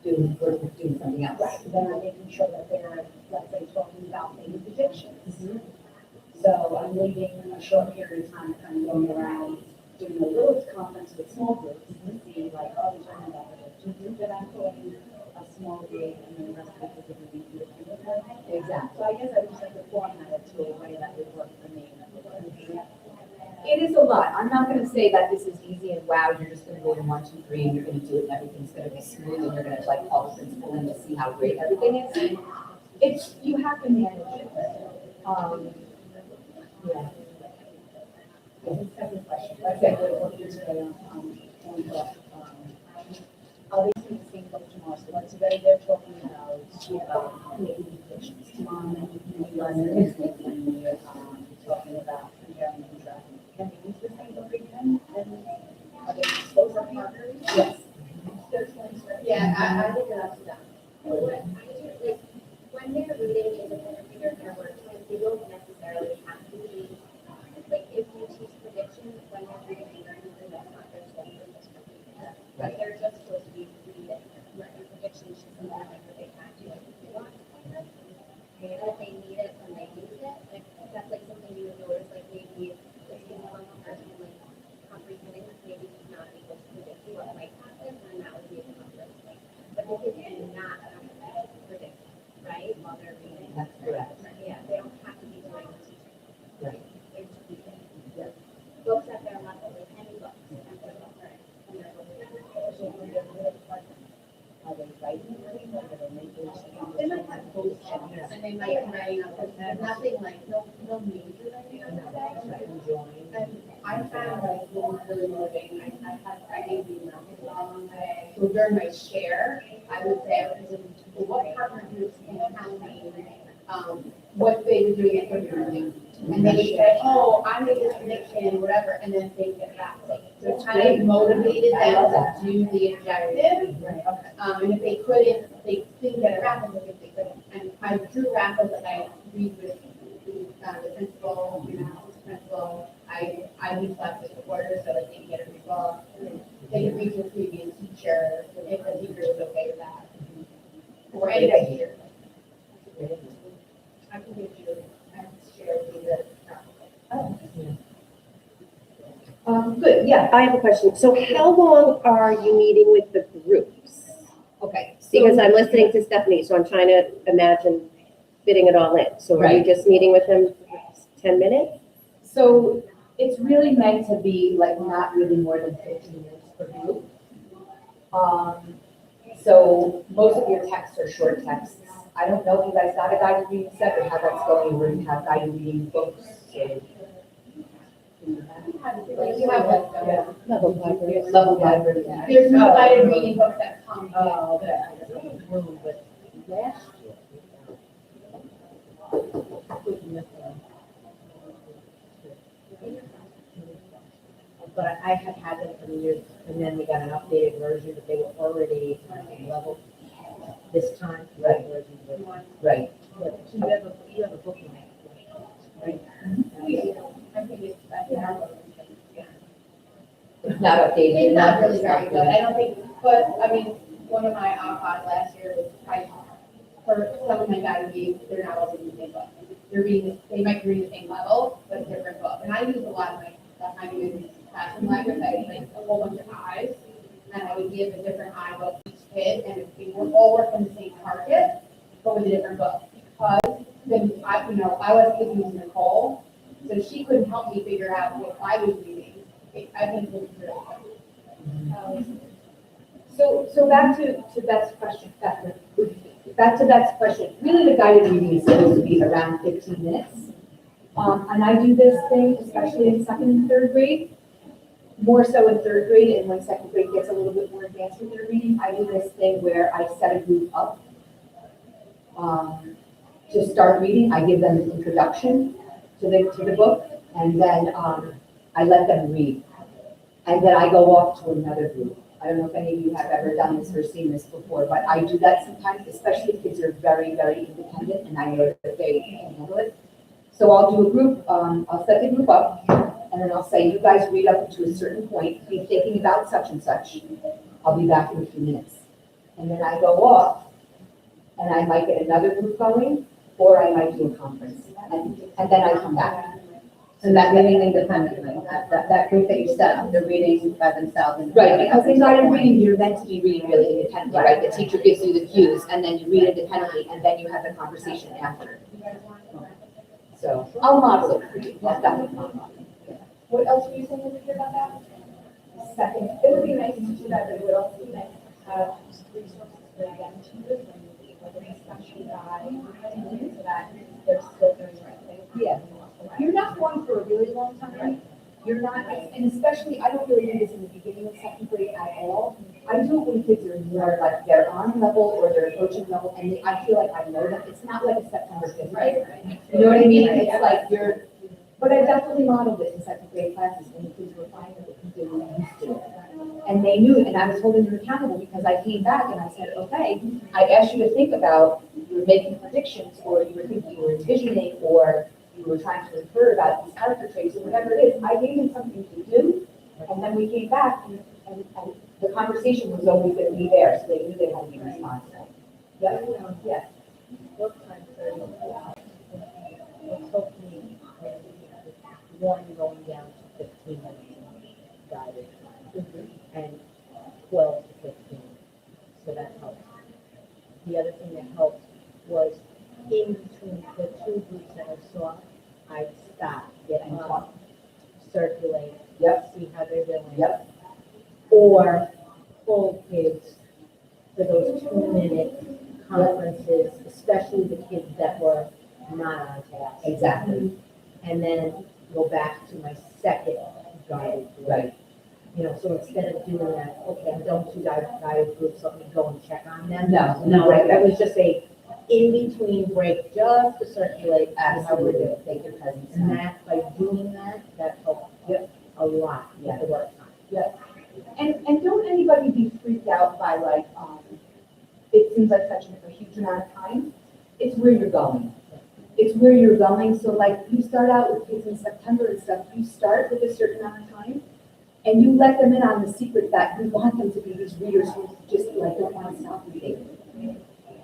S1: doing something else.
S2: right, then I'm making sure that they're, let's say, talking about maybe predictions. So I'm leaving a short period of time, kind of going around, doing a little conference with small groups to see like, oh, we're talking about predictions. Then I'm putting a small group and then the rest of the people will be
S1: Exactly.
S2: So I guess I just like to format it to a way that would work for me.
S1: It is a lot. I'm not gonna say that this is easy and wow, you're just gonna go in 1, 2, 3 and you're gonna do it and everything's gonna be smooth and you're gonna like call the principal in to see how great everything is. It's, you have to manage it. Yeah.
S2: Second question, let's say we're working today I'll be seeing the same book tomorrow, so let's today they're talking about making predictions. Tomorrow, maybe learners making, talking about comparing and contrasting. Can we use the same book again? And are they supposed to be markers?
S1: Yes.
S3: Yeah, I think that's done.
S4: Like, when they're reading independent readers in our work, they don't necessarily have to be, like, if you teach predictions, when they're reading, that's not their study.
S1: Right.
S4: They're just supposed to be reading, writing predictions, just something like what they have to, like, if they want. And if they need it, when they use it, like, that's like something you would notice, like, maybe if you one person, like, comprehending, maybe he's not able to predict what might happen, and that would be a conflict. But the kids do not have to predict, right, while they're reading.
S1: That's correct.
S4: Yeah, they don't have to be doing the teaching.
S1: Right.
S4: They're just reading. Books at their level, like any books at their level. And they're
S2: So when they're really pleasant, are they writing anything or are they making?
S3: They might have post and they might write, there's nothing like, no major writing on that. And I found like what was really motivating, I gave you nothing. So during my share, I would say, I was in, well, what partner groups can you tell me, what they were doing at February? And they would say, oh, I made this prediction, whatever, and then they get back. So it kind of motivated them to do the objective. And if they couldn't, they didn't get a raffle, if they couldn't. And I drew raffles and I agreed with the principal, the principal. I used that as a supporter so that they could get a result. They agreed with the previous teacher, if the teacher was okay with that. Or any teacher. I can give you, I share with you the raffle.
S1: Good, yeah,
S7: I have a question. So how long are you meeting with the groups?
S1: okay. So-
S7: Because I'm listening to Stephanie, so I'm trying to imagine fitting it all in. So are you
S1: Right.
S7: just meeting with them for 10 minutes?
S1: So it's really meant to be like not really more than 15 minutes per group. So most of your texts are short texts. I don't know if you guys got a guided reading set or how that's going, where you have guided reading books. So.
S3: Like you have like the.
S7: Level libraries.
S1: Level library.
S3: There's no guided reading books that come with
S5: Oh,
S3: the.
S5: okay. Room, but last year. was missing. But I had had them for years, and then we got an updated version, but they were already level this time.
S1: Right.
S5: Version was-
S1: Right.
S5: But you have a booking, right?
S3: I think it's, yeah.
S1: It's not updated.
S3: It's not really very good, I don't think, but, I mean, one of my iPods last year was, for some of my guys, they're not all reading the same book. They're reading, they might be reading the same level, but a different book, and I use a lot of my, stuff I use classroom language, I use like a whole bunch of eyes, and I would give a different eye book to each kid, and if we were all working the same target, but with a different book, because then I was using Nicole, so she couldn't help me figure out what I was reading. I think it was really good.
S1: So back to Beth's question, back to Beth's question, really the guided reading is supposed to be around 15 minutes. And I do this thing, especially in second and third grade, more so in third grade, and when second grade gets a little bit more advanced with their reading, I do this thing where I set a group up to start reading. I give them an introduction to the book, and then I let them read. And then I go off to another group. I don't know if any of you have ever done this or seen this before, but I do that sometimes, especially if kids are very, very independent, and I know that they can handle it. So I'll do a group, I'll set the group up, and then I'll say, you guys read up to a certain point, be thinking about such and such. I'll be back in a few minutes. And then I go off, and I might get another group going, or I might do a conference, and then I come back.
S6: So that reading independently, that group that you set up, they're reading by themselves. and-
S1: Right, because in guided reading, you're meant to be reading really independently, right? The teacher gives you the cues, and then you read independently, and then you have the conversation after. So I'll model it for you. I'll definitely model it.
S3: What else were you saying over here about that? Second, it would be nice to do that, but it would also be nice to have resources for young teachers when like a special guide, so that they're still doing the right thing.
S1: Yeah. You're not going for a really long time. You're not, and especially, I don't really do this in the beginning of second grade at all. I do it when kids are more like they're on level or they're approaching level, and I feel like I know them. It's not like a September 5th grade. You know what I mean? It's like you're, but I definitely modeled it in second grade classes when the kids were finding it because they were used to it. And they knew it, and I was holding them accountable because I came back and I said, okay, I asked you to think about, you were making predictions, or you were thinking, you were envisioning, or you were trying to infer about these character traits, or whatever it is. I gave them something to do, and then we came back, and the conversation was always going to be there, so they knew they had to be responsible. Yep, yeah.
S5: What time frame? Let's hope one going down to 15 minutes guided, and 12 to 15, so that helps. The other thing that helped was in between the two groups that I saw, I'd stop, get up, circulate,
S1: Yep.
S5: see how they're doing.
S1: Yep.
S5: Or pull kids for those 2-minute conferences, especially the kids that were not on task.
S1: Exactly.
S5: And then go back to my second guided group.
S1: Right.
S5: You know, so instead of doing that, okay, I'm done with two guided groups, let me go and check on them.
S1: No,
S5: No, that was just a in-between break, just to circulate, see how we're doing.
S1: Take your presence.
S5: And that, by doing that, that helped a lot with the work time.
S1: And don't anybody be freaked out by like, it seems like such a huge amount of time. It's where you're going. It's where you're going. So like you start out with kids in September and stuff, you start with a certain amount of time and you let them in on the secret that we want them to be these readers who just like don't want to stop reading.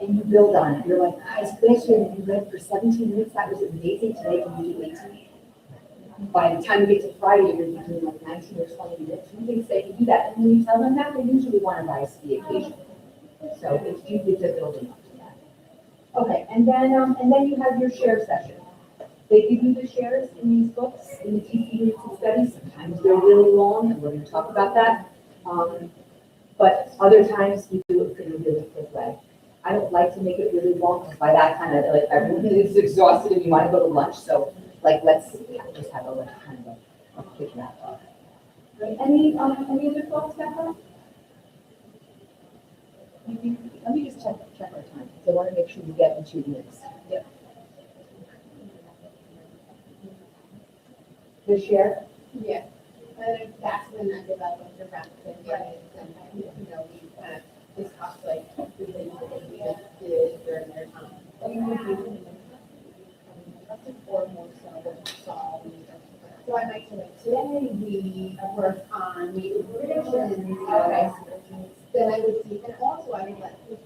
S1: And you build on it. You're like, guys, last year you read for 17 minutes. That was amazing. Today can you do 18? By the time you get to Friday, you're going to be doing like 19 or 20 minutes. Who thinks they can do that? And when you tell them that, they usually want to rise to the occasion. So it's usually the building up to that. Okay, and then you have your share session. They give you the shares in these books, in the TC Reads and Studies. Sometimes they're really long, and we're going to talk about that. but other times you do it in a really quick way. I don't like to make it really long, because by that time, like, everyone is exhausted and you want to go to lunch, so like, let's just have a like, kind of a quick wrap up. Right, any other thoughts, Becca? Let me just check our time, because I want to make sure we get in 2 minutes. Yep. The share?
S3: Yeah, and that's when I developed the practice, and, you know, we kind of discussed like the things that they did during their time. But we would do or more so what we saw. So I might say, like, today we work on native traditions, okay, then I would see, and also I would like, it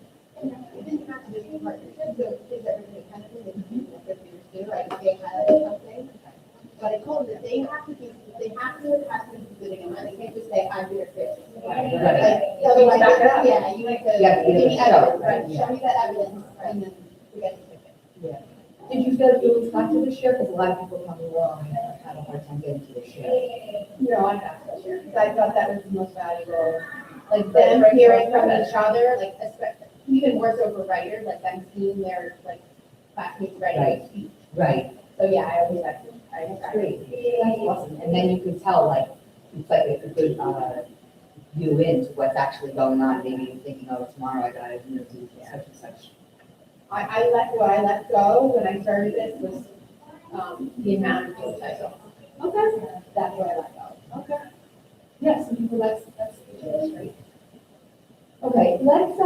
S3: didn't have to be partnership, so is everything kind of thing that you do, that leaders do, right? They highlight something. But I told them that they have to be sitting in, they can't just say, I'm your fish.
S1: Right.
S3: Like, otherwise,
S1: Back it up.
S3: yeah, you need to,
S1: Yeah,
S3: give me
S1: show,
S3: evidence,
S1: right,
S3: right,
S1: yeah.
S3: show me that evidence, and then we get the ticket.
S1: Did you feel you was not to the share? Because a lot of people come along and have a hard time getting to the share.
S3: No, I'm not so sure, because I thought that was the most valuable, like them hearing from each other, like, especially, even more so for writers, like them seeing their, like, classmates writing
S1: Right.
S3: a speech.
S1: Right.
S3: So, yeah, I always like,
S1: That's great. That's awesome. And then you can tell, like, it's like a good, view into what's actually going on. Maybe you're thinking, oh, tomorrow I gotta, do such and such.
S3: what I let go when I started this was, the amount of things I saw.
S1: Okay.
S3: That's what I let go.
S1: Okay. Yes, some people, that's great. Okay, let's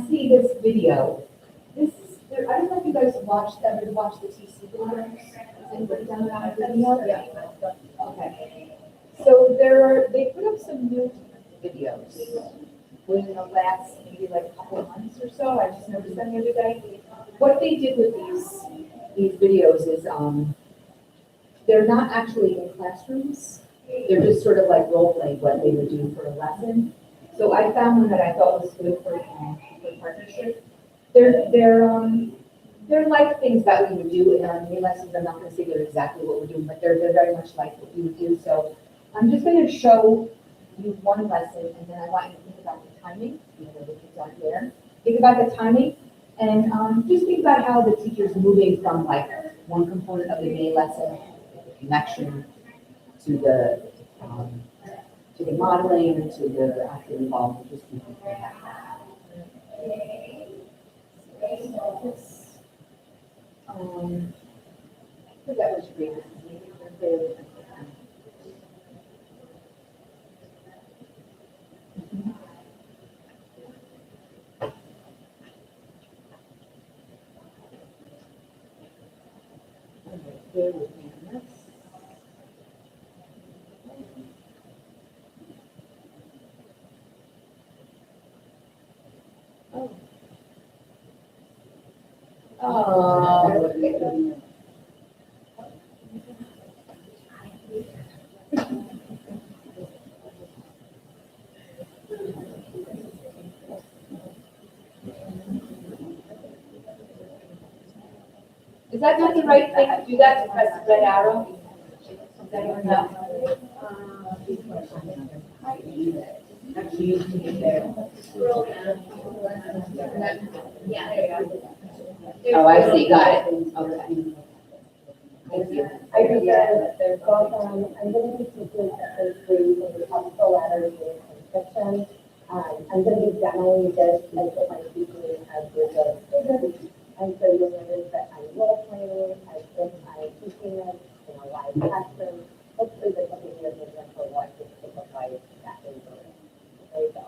S1: see this video. I don't know if you guys ever watched the TC videos. Has anybody done that video?
S3: Yeah.
S1: Okay. So they put up some new videos within the last maybe like a couple of months or so. I just noticed them the other day. What they did with these videos is, they're not actually in classrooms. They're just sort of like role play what they would do for a lesson. So I found one that I thought was good for partnership. They're like things that we would do in our mini lessons. I'm not going to say they're exactly what we're doing, but they're very much like what we would do. So I'm just going to show you one lesson, and then I want you to think about the timing. You know, the kids aren't there. Think about the timing, and just think about how the teacher's moving from like one component of the mini lesson, the connection, to the modeling, to the active involvement. Just think about that. I forget which grade this is. Bear with me on this. Oh. Is that not the right thing to do that, to press the red arrow? Does anyone know? Actually, you can get there.
S4: Yeah, there you go.
S1: Oh, I see, got it. Okay. Thank you.
S8: I just said there's also, I'm going to be teaching chapter 3 in the helpful letters and transcription. I'm going to be demoing this as if I'm teaching as with the students. And so you'll notice that I'm role playing as if I'm teaching it in a live classroom. Hopefully this will give you a vision for what this could look like that is doing. There you go.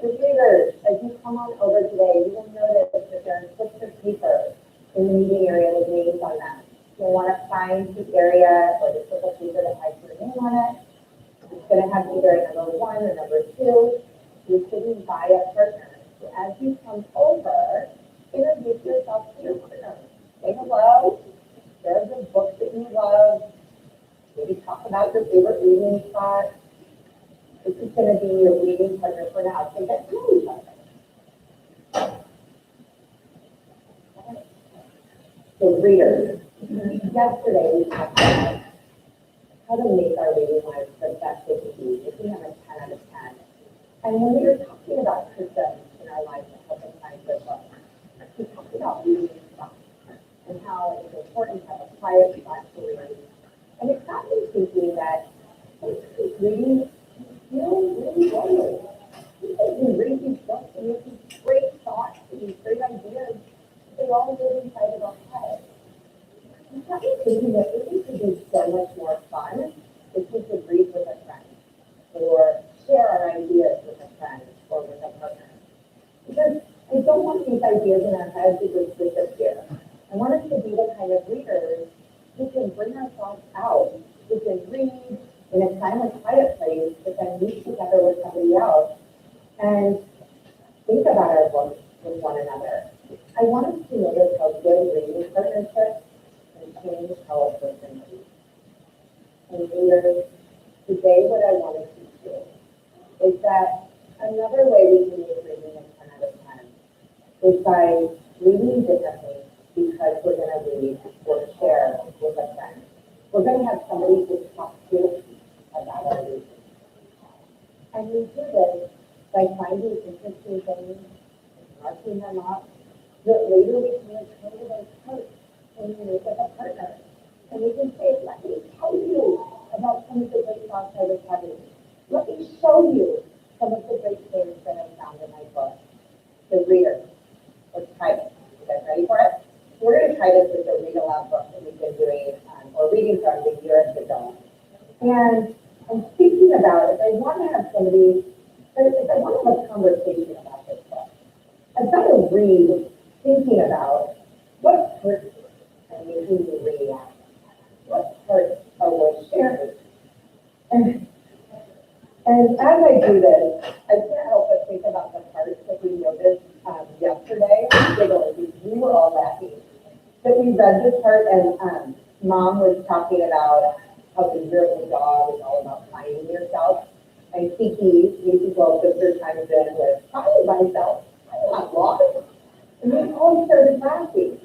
S8: So readers, as you come on over today, you will notice that there are slips of paper in the meeting area with names on them. You'll want to find the area or the slip of paper that has your name on it. It's going to have either number 1 or number 2. You're sitting by a partner. So as you come over, introduce yourself to your partner. Say hello. Share the book that you love. Maybe talk about your favorite reading spot. This is going to be your reading partner for now. So get to know each other. So readers, yesterday we talked about how to make our reading lives the best it could be. If we have a 10 out of 10. And when we were talking about systems in our lives and helping find good book, we talked about reading stuff and how it's important to have a quiet spot to read. And it got me thinking that sometimes reading feels really lonely. You read these books and you have these great thoughts and these great ideas. They all live inside of our head. It got me thinking that it could be so much more fun if we could read with a friend or share our ideas with a friend or with a partner. Because I don't want these ideas in our heads to just disappear. I want us to be the kind of readers who can bring our thoughts out, who can read in a silent, quiet place, but then meet together with somebody else and think about our books with one another. I want us to notice how good reading partnerships can change how a person reads. And readers, today what I want to teach you is that another way we can use reading in 10 out of 10 is by reading differently because we're going to read or share with a friend. We're going to have somebody to talk to about our reading. And we do this by finding interesting things, marking them up, that later we can return to those parts when we meet with a partner. And we can say, let me tell you about some of the great thoughts I was having. Let me show you some of the great things that I found in my book. The reader. Let's try this. You guys ready for it? We're going to try this with the read aloud book that we've been doing, or reading from the Year of the Dog. And I'm thinking about if I want to have somebody, if I want to have a conversation about this book, I've got to read thinking about what parts are making me react, what parts are worth sharing. And as I do this, I can't help but think about the parts that we noticed yesterday, because we were all laughing. That we read this part and Mom was talking about how the Year of the Dog is all about finding yourself. And Kiki's little sister chimes in with, finding myself, I'm not lost. And we all started laughing.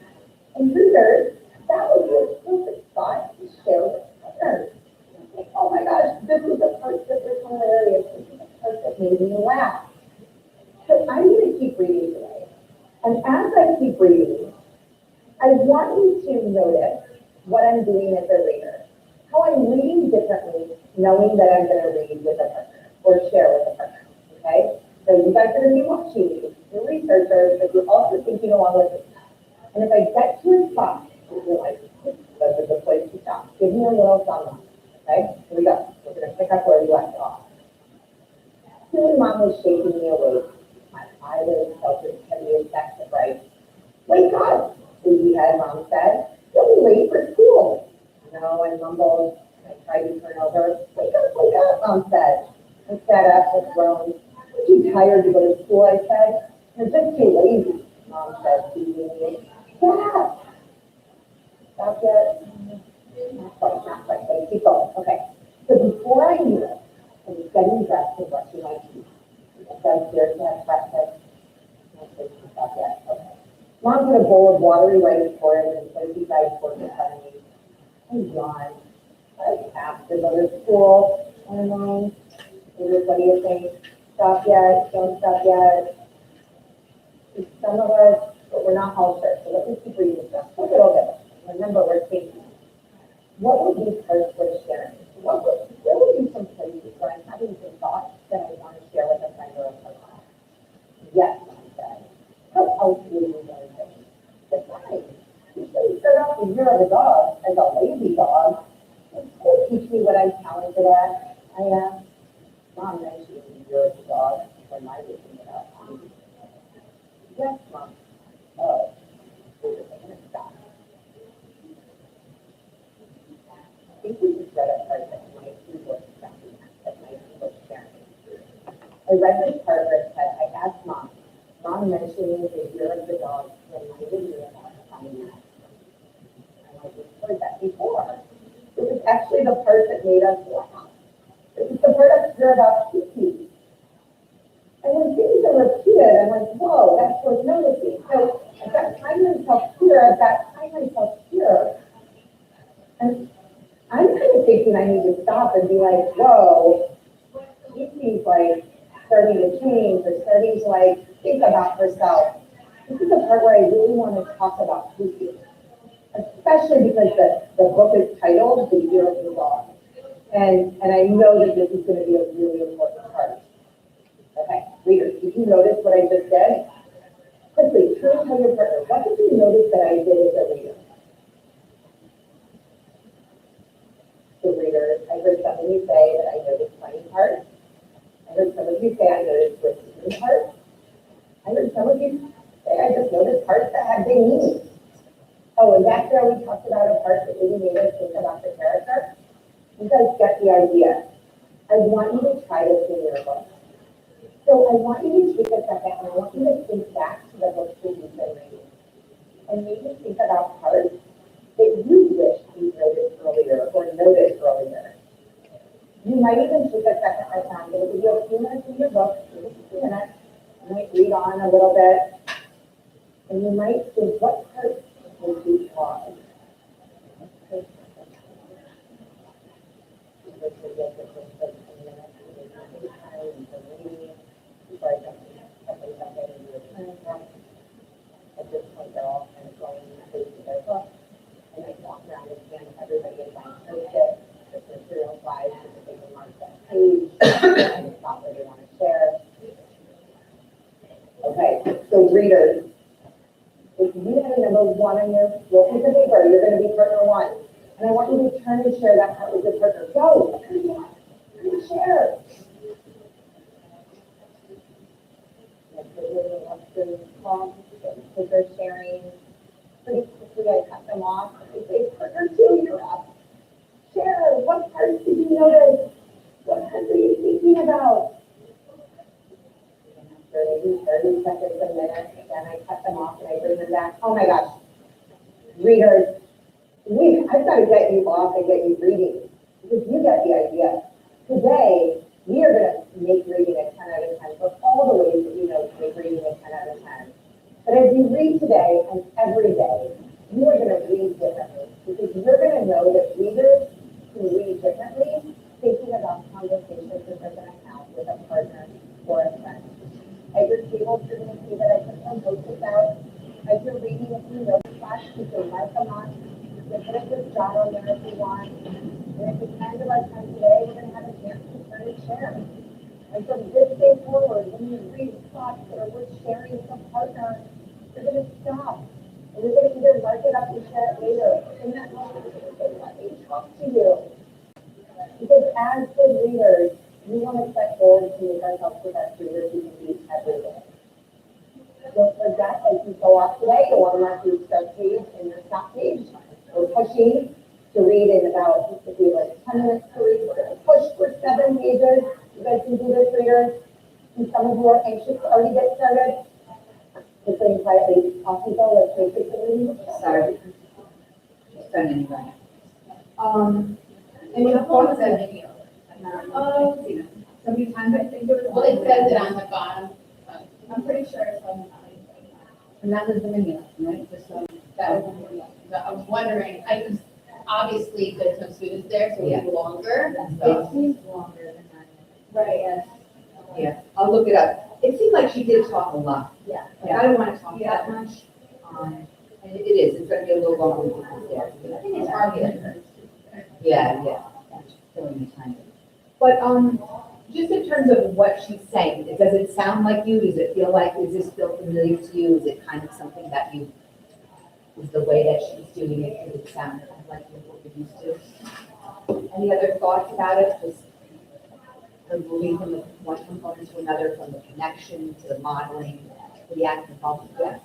S8: And readers, that was your perfect spot to share with partners. Like, oh my gosh, this is the part that was hilarious. This is the part that made me laugh. So I'm going to keep reading today. And as I keep reading, I want you to notice what I'm doing as a reader. How I'm reading differently, knowing that I'm going to read with a partner or share with a partner. Okay? So you guys are going to be watching these. You're researchers, but you're also thinking along with me. And if I get to a spot, you're like, this is the place to stop. Give me a little thumb up. Okay? Here we go. We're going to pick up where we left off. Soon Mom was shaking me awake. My eyelids felt as heavy as sacks of rice. Wake up, sleepyhead, Mom said. You'll be late for school. No, I mumbled. I tried to turn over. Wake up, Mom said. I sat up with groans. I'm too tired to go to school, I said. You're just too lazy, Mom said, teasing me. Stop. Stop yet? Not quite, but keep going. Okay. So before I knew it, I was getting dressed and brushing my teeth. I got upstairs to have breakfast. Stop yet. Okay. Mom put a bowl of watery rice porridge and flaky-fried pork in front of me. I yawned. I have to go to school. And Mom, what do you think? Stop yet? Don't stop yet? Some of us, but we're not all sure. So let me keep reading just a little bit. Remember, we're thinking. What would be parts worth sharing? There would be some places where I'm having some thoughts that I want to share with a friend or a partner. Yes, Mom said. How else would you learn things? Besides, you shouldn't start off the Year of the Dog as a lazy dog. Will teach me what I'm talented at? I asked. Mom mentioned the Year of the Dog when I was thinking about it. Yes, Mom. Oh, we're just going to stop. I think we just read a part that might be worth discussing, that might be worth sharing. I read this part where it said, I asked Mom. Mom mentioning the Year of the Dog reminded me about finding that. And I just heard that before. It was actually the part that made us laugh. It was the part up here about Kiki. And when things are repeated, I'm like, whoa, that's worth noticing. So I've got to find myself here, I've got to find myself here. And I'm kind of thinking I need to stop and be like, whoa, Stacy's like starting to change or starting to like think about herself. This is the part where I really want to talk about Lucy, especially because the book is titled The Year of the Dog. And I know that this is going to be a really important part. Okay, readers, did you notice what I just did? Quickly, try to tell your partner, what did you notice that I did as a reader? The readers, I heard some of you say that I noticed funny parts. I heard some of you say I noticed receiving parts. I heard some of you say I just noticed parts that had big meanings. Oh, and back there we talked about a part that really made us think about the character. You guys get the idea. I want you to try this in your book. So I want you to take a second and I want you to think back to the books that you've been reading. And maybe think about parts that you wish you noticed earlier or noticed earlier. You might even take a second right now. I'm going to give you a few minutes in your book, maybe 2 minutes. You might read on a little bit. And you might think, what parts would you pause? At this point, they're all kind of going into their book, and I walk around and scan everybody is on post-it, if material wise, if they can mark that page, and it's not what they want to share. Okay, so readers, if you have a number 1 on your little piece of paper, you're going to be partner 1. And I want you to turn and share that part with your partner. Go, turn and share. Paper sharing. Pretty quickly, I cut them off. I say, partner 2, you're up. Share. What parts did you notice? What parts are you thinking about? 30 seconds, a minute. Again, I cut them off and I bring them back. Oh my gosh. Readers, I've got to get you off and get you reading because you get the idea. Today, we are going to make reading a 10 out of 10 for all the ways that you know to make reading a 10 out of 10. But as you read today and every day, you are going to read differently because you're going to know that readers who read differently, thinking about conversations that they're going to have with a partner or a friend. At your tables, you're going to see that I put some post-its out. As you're reading, if you know the class, you can mark them on. You can put a good jot on there if you want. And at the end of our time today, we're going to have a chance to turn and share. And from this day forward, when you read thoughts that are worth sharing with a partner, you're going to stop. And you're going to either mark it up and share it later. In that moment, you're going to say, let me talk to you. Because as good readers, we want to set goals to make ourselves the best readers we can be every day. Don't forget, as you go off today, you'll want to mark your start page and your stop page. We're pushing to read in about, if we have like 10 minutes to read, we're going to push for 7 pages. You guys can do this, readers. And some of you are anxious to already get started. Just saying quietly, off you go, let's take it to reading.
S1: Sorry. Just done anyway. Any
S3: What was
S1: thoughts?
S3: that video?
S1: So many times I think there was.
S3: Well, it says it on the bottom. I'm pretty sure it's on the bottom.
S6: And that was the video, right? Just so.
S3: That was the video. But I was wondering, I was obviously there's some students there, so it's longer.
S1: So-
S6: seems longer than that.
S3: Right, yes.
S1: Yeah, I'll look it up. It seemed like she did talk a lot.
S6: Yeah.
S1: Like, I don't want to talk that much. And it is, it's gonna be a little longer than this, yeah.
S3: I think it's targeted.
S1: Yeah. Filling the time. But, just in terms of what she's saying, does it sound like you? Does it feel like, is this feel familiar to you? Is it kind of something that you, is the way that she's doing it, does it sound kind of like what you're used to? Any other thoughts about it? Just her moving from the one component to another, from the connection to the modeling, to the active involvement? Yeah.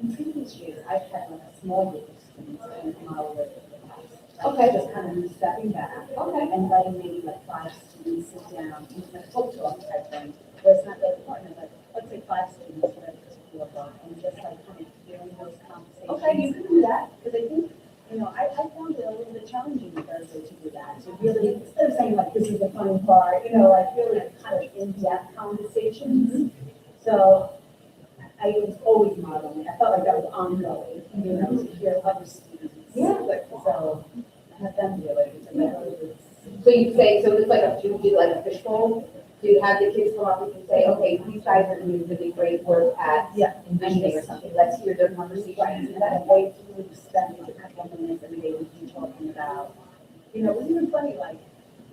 S2: In previous years, I've had like a small group of students and model with the class.
S1: Okay.
S2: Just kind of stepping back.
S1: Okay.
S2: And letting maybe like 5 students sit down, in a book talk type thing, where it's not their partner, but let's say 5 students for a particular book, and just like kind of hearing those conversations.
S1: Okay, you can do that.
S2: Because I think, I found it a little bit challenging in Thursday to do that. To really, instead of saying like, this is the funny part, like really kind of in-depth conversations. So I was always modeling. I felt like that was ongoing, to hear other students.
S1: Yeah.
S2: So have them do it.
S1: So you say, so it's like you did like a fishbowl So you have the kids come up and say, okay, these guys are doing really great work at envisioning or something, let's hear their
S2: Right,
S1: conversations.
S2: and that way to spend a couple of minutes every day with you talking about, it was even funny, like,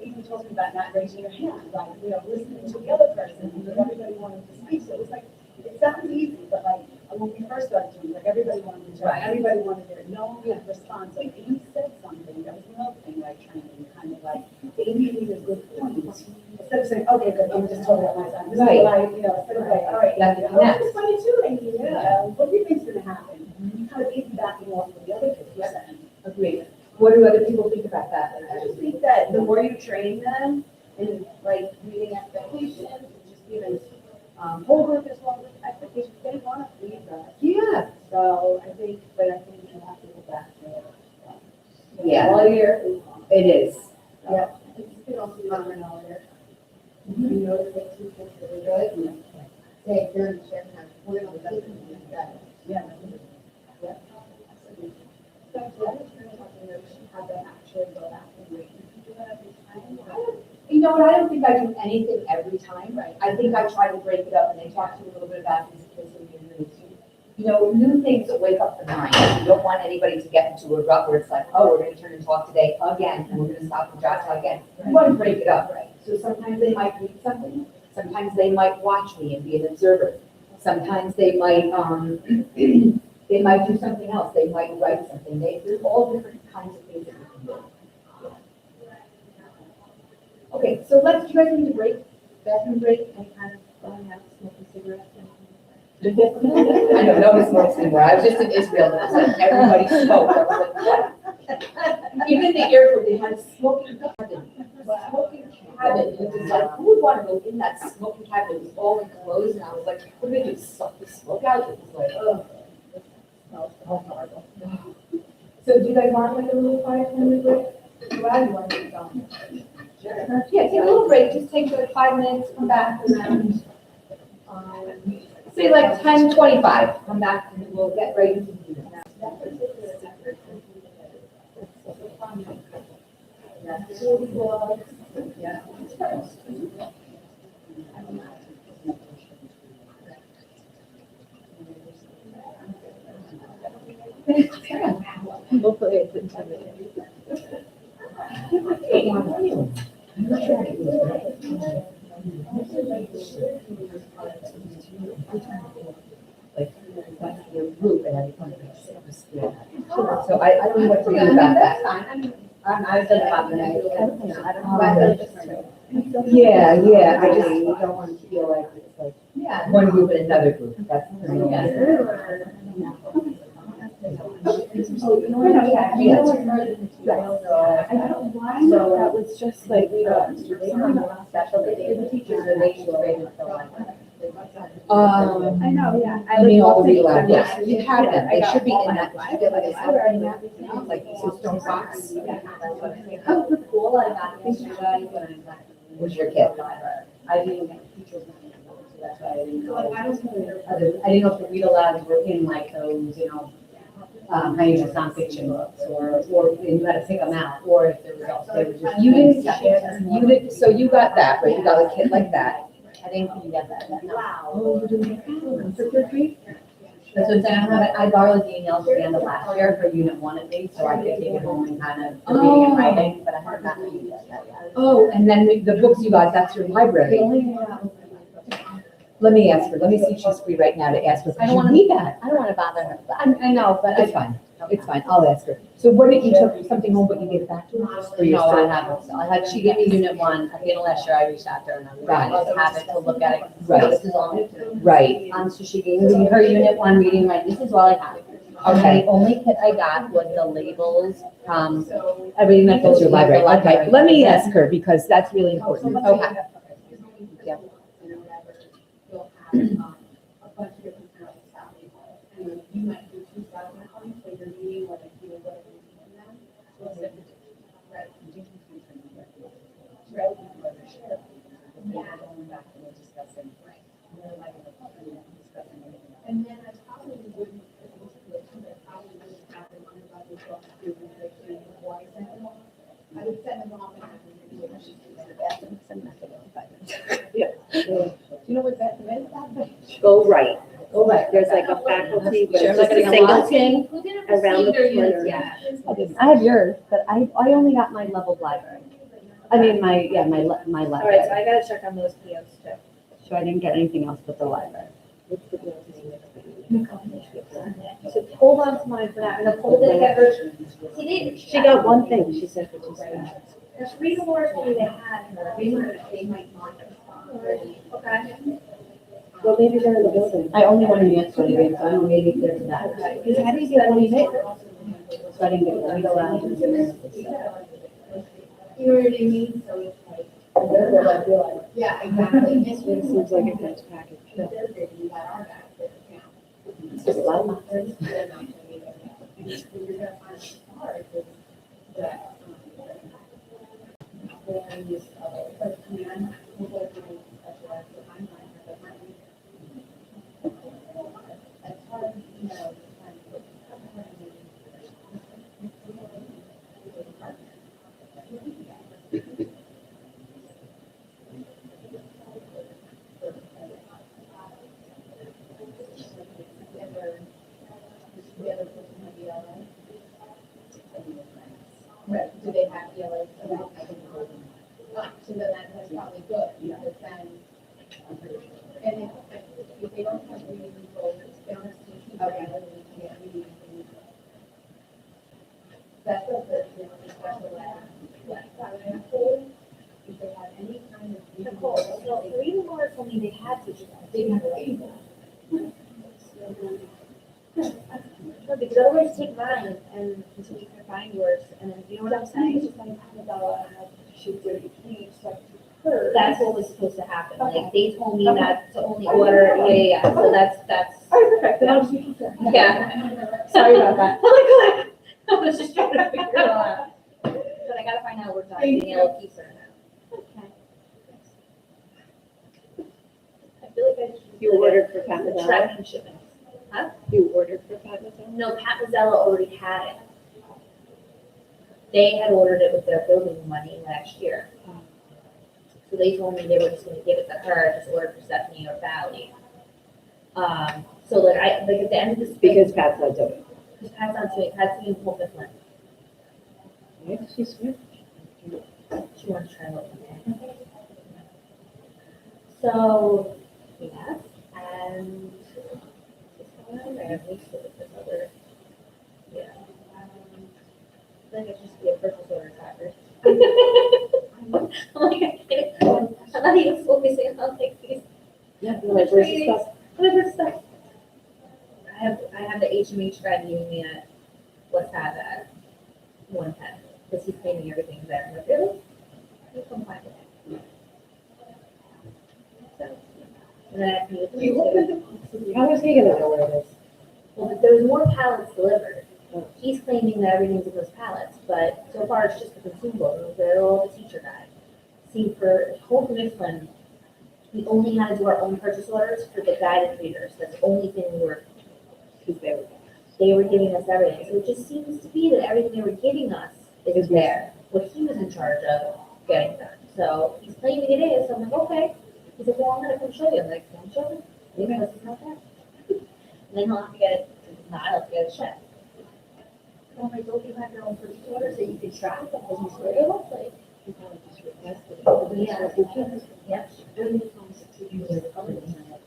S2: even talking about not raising your hand, like, listening to the other person, because everybody wanted to speak, so it was like, it sounds easy, but like, when we first started doing, like, everybody wanted to talk,
S1: Right.
S2: everybody wanted to, no one would respond, so if you said something, that was another thing, like, training, kind of like, Amy made a good point, instead of saying, okay, good, I'm just talking about my son, just
S1: Right.
S2: like, instead of like, all right,
S1: You have to
S2: oh,
S1: connect.
S2: it's funny too, Amy, what do you think's gonna happen? Kind of piggybacking off what the other kids were saying.
S1: Agreed. What do other people think about that?
S2: I just think that the more you train them in like meeting expectations, just giving whole group as well as expectations, they want to please us.
S1: Yeah.
S2: So I think you have to go back to it.
S1: Yeah.
S2: All year.
S1: It is.
S2: Yeah.
S3: You could also do an order. You know, the things you think that are good. Say, if you're in the shared house, we're gonna do that.
S2: Yeah.
S3: So, the other thing about the notion, how they actually go back and wait, you do that every time.
S1: You know what, I don't think I do anything every time. Right. I think I try to break it up, and I talked to you a little bit about these kids who are new. New things that wake up the mind. You don't want anybody to get into a rut where it's like, oh, we're gonna turn and talk today again, and we're gonna stop and jot again. You want to break it up, right? So sometimes they might read something, sometimes they might watch me and be an observer. Sometimes they might, they might do something else, they might write something, there's all different kinds of things that we can do. Okay, so do you guys need a break, bathroom break, any kind of going out, smoking cigarettes? I know, no one smokes anymore, I was just in Israel, and it was like, everybody smoked, I was like, what? Even in the airport, they had a smoking cabin, which is like, who would want to go in that smoking cabin, it was all enclosed, and I was like, what do they do, suck the smoke out? It was like, oh. So do you guys want like a little 5 minute break? Glad you want to keep going. Sure. Yeah, take a little break, just take like 5 minutes, come back around, say like 10:25, come back and we'll get right into the yeah.
S5: Hopefully it's intimidating.
S1: Like, that's your group and everything. So I don't know what to do about that.
S6: I was about the night. I don't know.
S1: Yeah, I just don't want to feel like it's like one group and another group, that's.
S5: So that was just like,
S6: Special, they did the teachers, and they integrated the library.
S2: I know, yeah.
S1: I mean, all the read aloud, yes, you have them, they should be in that, you should get like a library map, like so stone box.
S2: How was cool, I got yesterday when I got.
S1: Was your kid?
S2: I didn't get teachers. So that's why I didn't know.
S3: Like, I was gonna-
S2: I didn't know if the read alouds were in like those, Hyenas nonfiction books, or you had to pick them out, or if there was else, they were just.
S1: You didn't, so you got that, right, you got a kid like that.
S2: I didn't get that.
S3: Wow.
S1: Oh, you didn't, for third grade?
S2: That's what I'm saying, I borrowed Danielle's at the end of last year for unit 1 at least, so I could take it home and kind of reading
S1: Oh.
S2: and writing, but I haven't gotten to use that yet.
S1: Oh, and then the books you got, that's your
S2: The
S1: library.
S2: only thing I was.
S1: Let me ask her, let me see if she's free right now to ask her.
S2: I don't wanna-
S1: Read that.
S2: I don't want to bother her, but I know, but
S1: It's fine, it's fine, I'll ask her. So what did you took something home, but you gave it back to her? Or you're
S2: No, I
S1: still-
S2: haven't. She gave me unit 1, at the end of last year, I reached out to her and I was like,
S1: Right.
S2: I just have it to look at it.
S1: Right.
S2: This is all.
S1: Right,
S2: So she gave me her unit 1 reading, right, this is all I have.
S1: Okay.
S2: The only kit I got was the labels, everything that
S1: that's
S2: goes
S1: your
S2: with the
S1: library, okay,
S2: library.
S1: let me ask her, because that's really important.
S2: Okay.
S1: Yeah.
S3: You'll have, a bunch of different kinds of stuff. And then you might do 2,000 points, so you're reading what you know, what you're reading them. So it's different. Right. And then I probably wouldn't, I probably wouldn't have them on about the book to restriction before I send them off. I would send them off and have them review it.
S7: go right.
S6: Go right.
S7: There's like a faculty, but
S6: Sure,
S7: it's
S6: like
S7: just a
S6: a
S7: single
S6: lot.
S7: thing.
S3: We didn't
S7: Around the
S3: receive their
S7: corner.
S3: units yet.
S8: I have yours, but I only got my leveled library. I mean, my
S6: All right,
S8: library.
S6: so I gotta check on those POs too.
S8: So I didn't get anything else but the library.
S6: So hold on to mine for now, and Nicole didn't get hers.
S7: She got one thing, she said, which is that.
S2: There's three more who they had her, they might not have responded.
S6: Okay.
S7: Well, maybe they're in the building.
S8: I only wanted the answer anyway, so I don't know, maybe if there's that. Because how do you get one of these? So I didn't get one.
S2: You know what I mean? So it's like. Yeah, exactly.
S7: It seems like a nice package.
S2: You got our back, but you know.
S7: It's just a lot of
S2: They're not gonna be there. You're gonna find it hard with that. Then this other, but I mean, I'm hoping specialized in my mind, but my. It's hard, you know, trying to put. Right, do they have ELA? So then that's probably good, because then, and if they don't have reading control, they don't have to. Okay. That's what the special ed, if they have any kind of.
S6: Nicole, so the reading board told me they had to,
S2: They didn't have a reading.
S6: no, because otherwise take mine and until you can find yours, and then, you know what I'm saying? That's what was supposed to happen, like, they told me that to only order, yeah, so that's.
S8: Oh, perfect, then I'll just use that.
S6: Yeah.
S8: Sorry about that.
S6: I was just trying to figure it out. But I gotta find out what size the yellow piece are now. I feel like I just.
S7: You ordered for Pat
S6: The
S7: Mazzella?
S6: tracking shipment.
S7: You ordered for Pat Mazzella?
S6: No, Pat Mazzella already had it. They had ordered it with their building money last year. So they told me they were just gonna give it to her, just order for Stephanie or Valley. So like at the end of this.
S7: Because Pat's not doing it.
S6: Because Pat's on to it, Pat's in Port Mifflin.
S7: Why did she switch?
S6: She wants to try it. So, yes, and. I have least with this other. Yeah. I think it should just be a purchase order tracker. I'm like, I can't, I'm not even focusing on like these.
S7: Yeah, no, like, where's the stuff?
S6: Whatever stuff. I have the HMH guy meeting me at West Ave at 1:10, because he's cleaning everything there. I'm like, really? You come find it. So, and then I have to meet with him.
S7: How is he gonna know where it is?
S6: Well, but there was more pallets delivered. He's claiming that everything's in those pallets, but so far it's just the consumables, they're all the teacher guide. See, for Hope Mifflin, we only had to do our own purchase orders for the guided readers. That's the only thing we were,
S7: Because they were.
S6: they were giving us everything. So it just seems to be that everything they were giving us is there, what he was in charge of getting done. So he's claiming it is, so I'm like, okay. He's like, well, I'm gonna come show you. I'm like, don't show me. Because it's not there. And then he'll have to get it, not, he'll have to get it shipped. Oh, I told you have your own purchase order so you could track what business what it looks like.
S7: You probably just requested it.
S6: Yeah.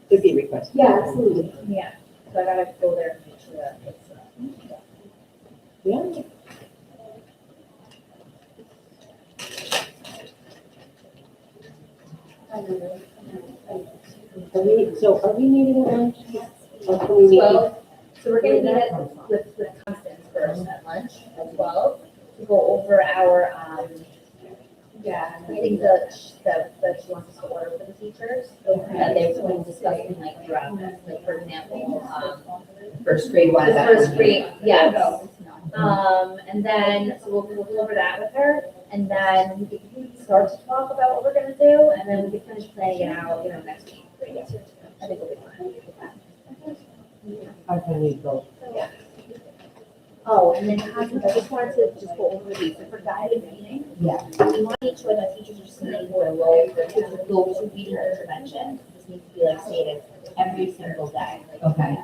S7: Could be requested.
S8: Yeah, absolutely.
S6: Yeah, so I gotta go there and make sure that it's,
S7: Yeah. Are we meeting at lunch? Or can we meet?
S6: Well, so we're gonna meet at, with Constance first at lunch at 12 to go over our, I think that she wants us to order for the teachers, that they've been discussing like throughout this, like for example,
S1: First grade one.
S6: the first grade, yes. And then, so we'll go over that with her, and then we can start to talk about what we're gonna do, and then we can finish planning it out, next week. I think we'll be fine with that.
S7: Our family goes.
S6: Oh, and then Constance, I just wanted to just go over these, so for guided reading.
S1: Yeah.
S6: We want to make sure that teachers are seeing who are low, to go to reading intervention. This needs to be like stated every single day.
S1: Okay.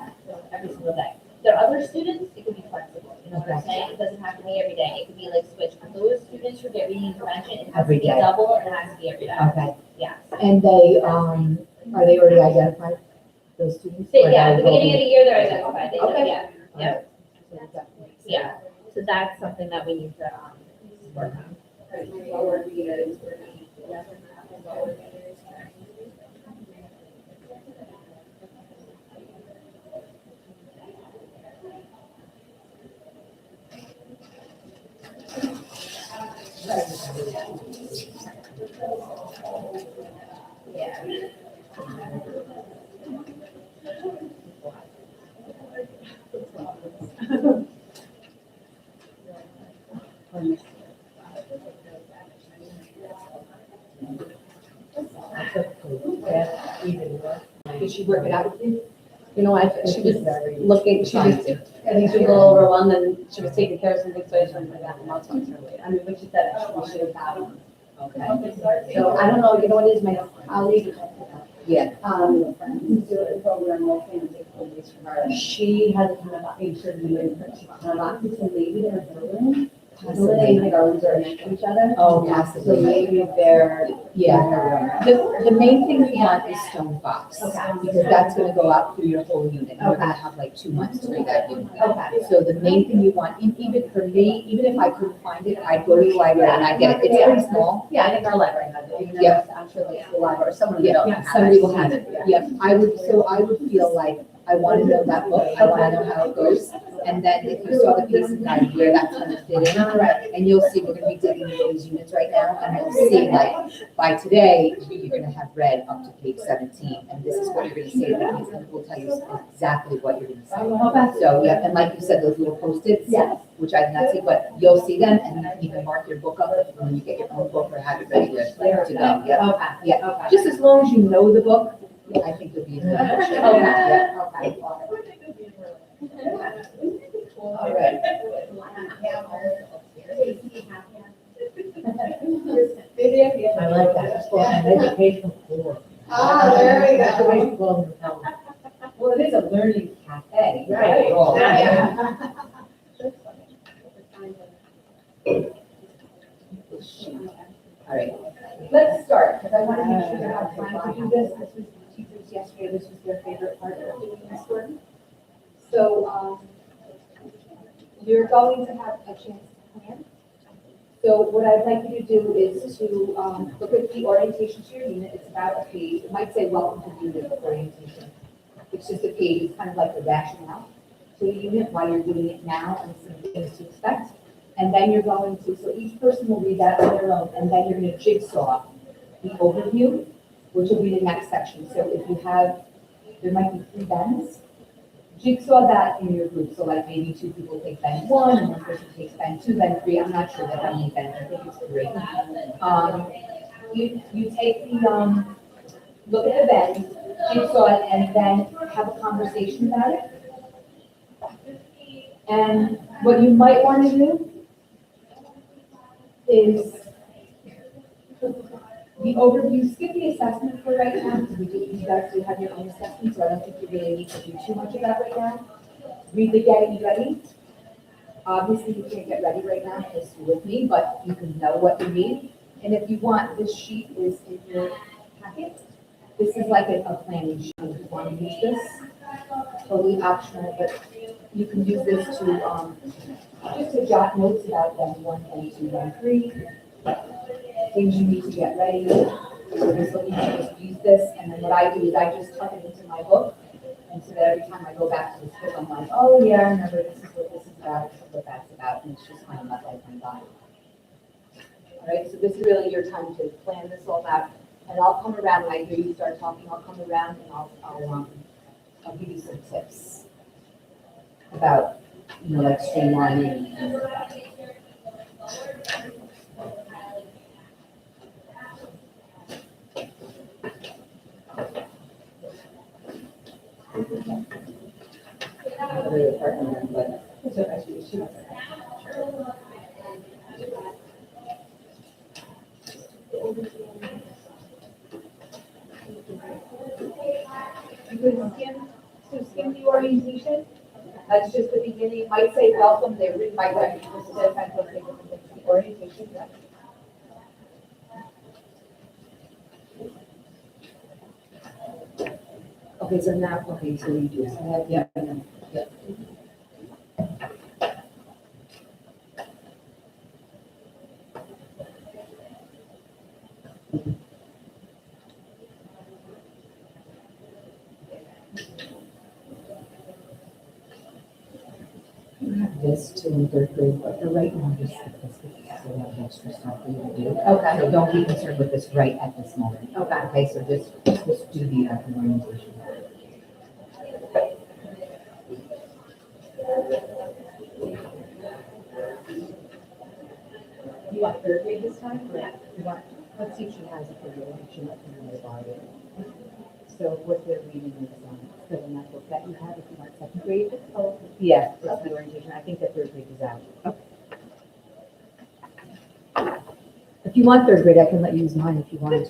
S6: Every single day. There are other students, it could be flexible, you know what I'm saying? It doesn't have to be every day, it could be like switch. But those students who get reading intervention, it has to
S1: Every
S6: be
S1: day.
S6: double and it has to be every day.
S1: Okay.
S6: Yes.
S1: And they, are they already identified, those students?
S6: So,
S1: Or
S6: yeah, at
S1: they
S6: the
S1: will
S6: beginning of
S1: be-
S6: the year, they're identified, they know,
S1: Okay.
S6: yeah, yep,
S1: So definitely.
S6: yeah. So that's something that we need to, work on.
S1: Did she work it out with you?
S9: You know, she was looking, she was, I think she was a little overwhelmed and she was taking care of some things, so I just wanted to back them out to her later. I mean, when she said it, we should have had them.
S1: Okay.
S9: So I don't know, you know what it is, my colleague,
S1: Yeah.
S9: who's doing the program, will come and take the days from her. She has a kind of made sure to do it, but she's not allowed to, so maybe they're building. So they think our rooms are next to each other.
S1: Oh,
S9: So
S1: possibly.
S9: maybe they're.
S1: Yeah. The main thing we want is stone box.
S9: Okay.
S1: Because that's gonna go out through your whole unit. And we're gonna have like 2 months to read that unit.
S9: Okay.
S1: So the main thing you want, even for me, even if I couldn't find it, I'd go to the library and I get it. It's very small.
S9: Yeah, I think our library has it, even
S1: Yeah.
S9: though I'm sure the school library, or someone in the building
S1: Yeah,
S9: has it.
S1: somebody will have it. Yeah, I would feel like, I wanna know that book, I wanna know how it goes. And then if you saw the piece of guide where that's gonna fit in, and you'll see, we're gonna be digging into these units right now, and you'll see like, by today, you're gonna have read up to page 17, and this is what you're gonna say to the kids, and we'll tell you exactly what you're gonna say. So, yeah, and like you said, those little Post-its,
S9: Yes.
S1: which I did not see, but you'll see them, and you can even mark your book up when you get your own book or have it ready to go, yeah.
S9: Okay.
S1: Yeah.
S9: Okay.
S1: Just as long as you know the book, I think you'll be in good shape. Yeah.
S9: Okay.
S1: All right.
S5: I like that, it's called an educational floor.
S1: Ah, there we go.
S5: That's the way she calls it.
S1: Well, it is a learning cafe.
S5: Right.
S1: Oh,
S5: Yeah.
S1: All right, let's start, because I want to make sure you have time to do this. This was the teachers yesterday, this was their favorite part of doing this work. So, you're going to have a chance to plan. So what I'd like you to do is to, look at the orientation to your unit. It's about a page. It might say welcome to unit orientation. It's just a page. It's kind of like the rationale to the unit, why you're doing it now and some things to expect. And then you're going to, so each person will read that on their own, and then you're gonna jigsaw the overview, which will be the next section. So if you have, there might be 3 bends, jigsaw that in your group. So like maybe 2 people take bend 1, and 1 person takes bend 2, bend 3. I'm not sure that how many bends, I think it's 3. You take the, look at the bends, jigsaw it, and then have a conversation about it. And what you might want to do is the overview, skip the assessment for right now, because you guys do have your own assessment, so I don't think you really need to do too much of that right now. Read the getting ready. Obviously, you can't get ready right now because you're with me, but you can know what you need. And if you want, this sheet is in your packet. This is like a planning sheet, if you want to use this. Totally optional, but you can use this to, just to jot notes about them 1, 2, 3, things you need to get ready. So just looking to just use this, and then what I do is I just tuck it into my book. And so that every time I go back to this book, I'm like, oh yeah, I remember this is what this is about, this is what that's about, and it's just kind of like my body. All right, so this is really your time to plan this all out. And I'll come around when I hear you start talking, I'll come around and I'll give you some tips about, you know, like streamlining and things like that. I don't know your partner, but it's okay, she knows. You can skim the orientation. That's just the beginning, it might say welcome, they might write just the kind of thing, the orientation. Yeah.
S9: Okay, so now, okay, so you do.
S1: Yeah.
S9: This to in third grade, but the right one is this, so we have extra stuff for you to do.
S1: Okay.
S9: So don't be concerned with this right at this moment.
S1: Okay.
S9: Okay, so just do the orientation.
S1: You want third grade this time?
S9: You want, let's see if she has it for you, if she lets me know about it. So what they're reading is, the that book that you have, if you want second grade. Oh. Yeah, it's the orientation, I think that third grade is out.
S1: If you want third grade, I can let you use mine if you want.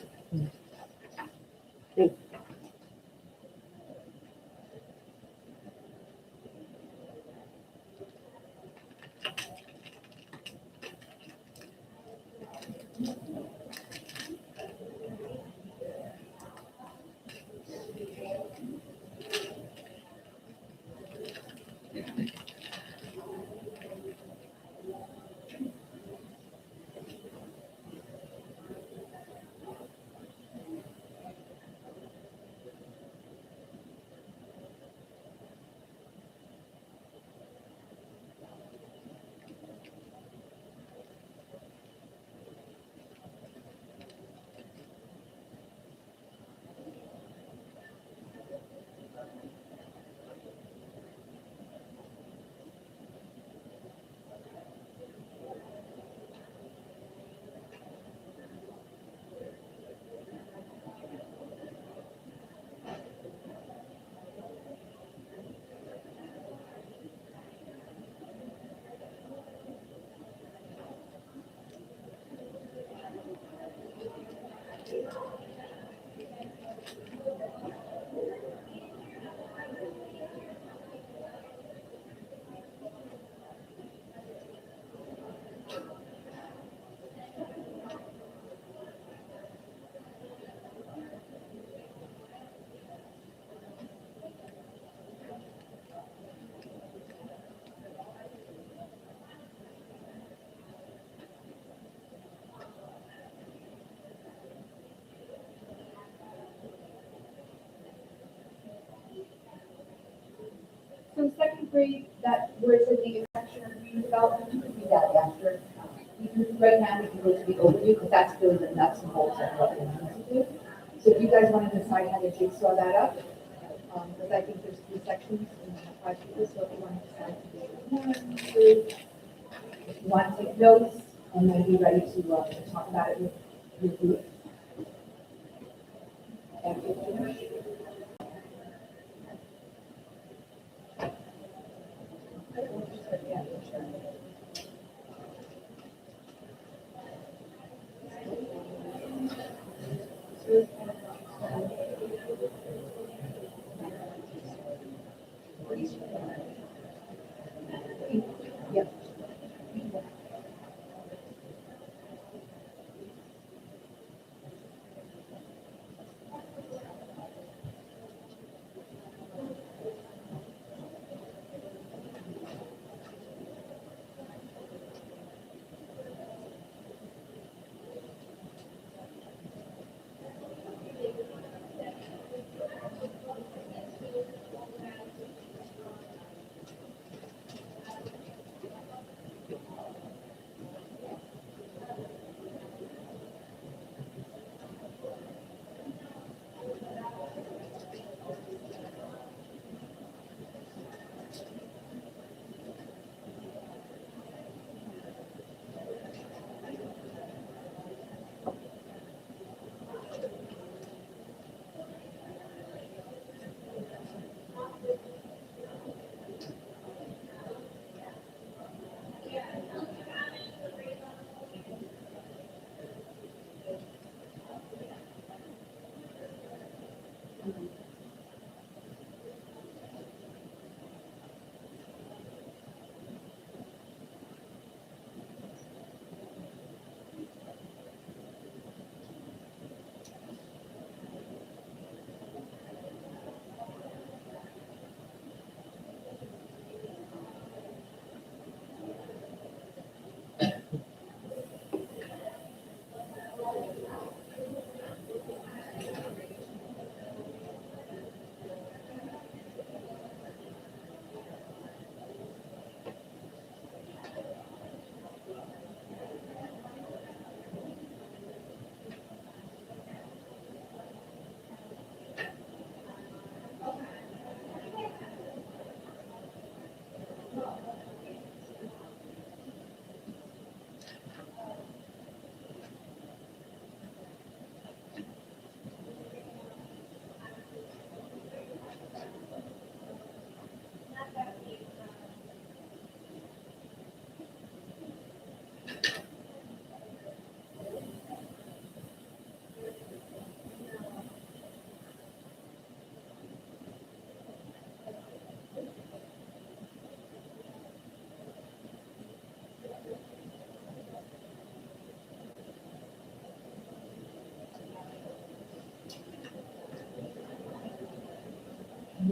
S1: So second grade, that where it says the intersection of community development, you could do that after. You can, right now, we can go to the overview, because that's really the nuts and bolts of what we need to do. So if you guys want to decide how to jigsaw that up, because I think there's 3 sections and 5 people, so if you want to decide to do 1, 2, if you want to take notes, and then be ready to talk about it with your group. After you finish.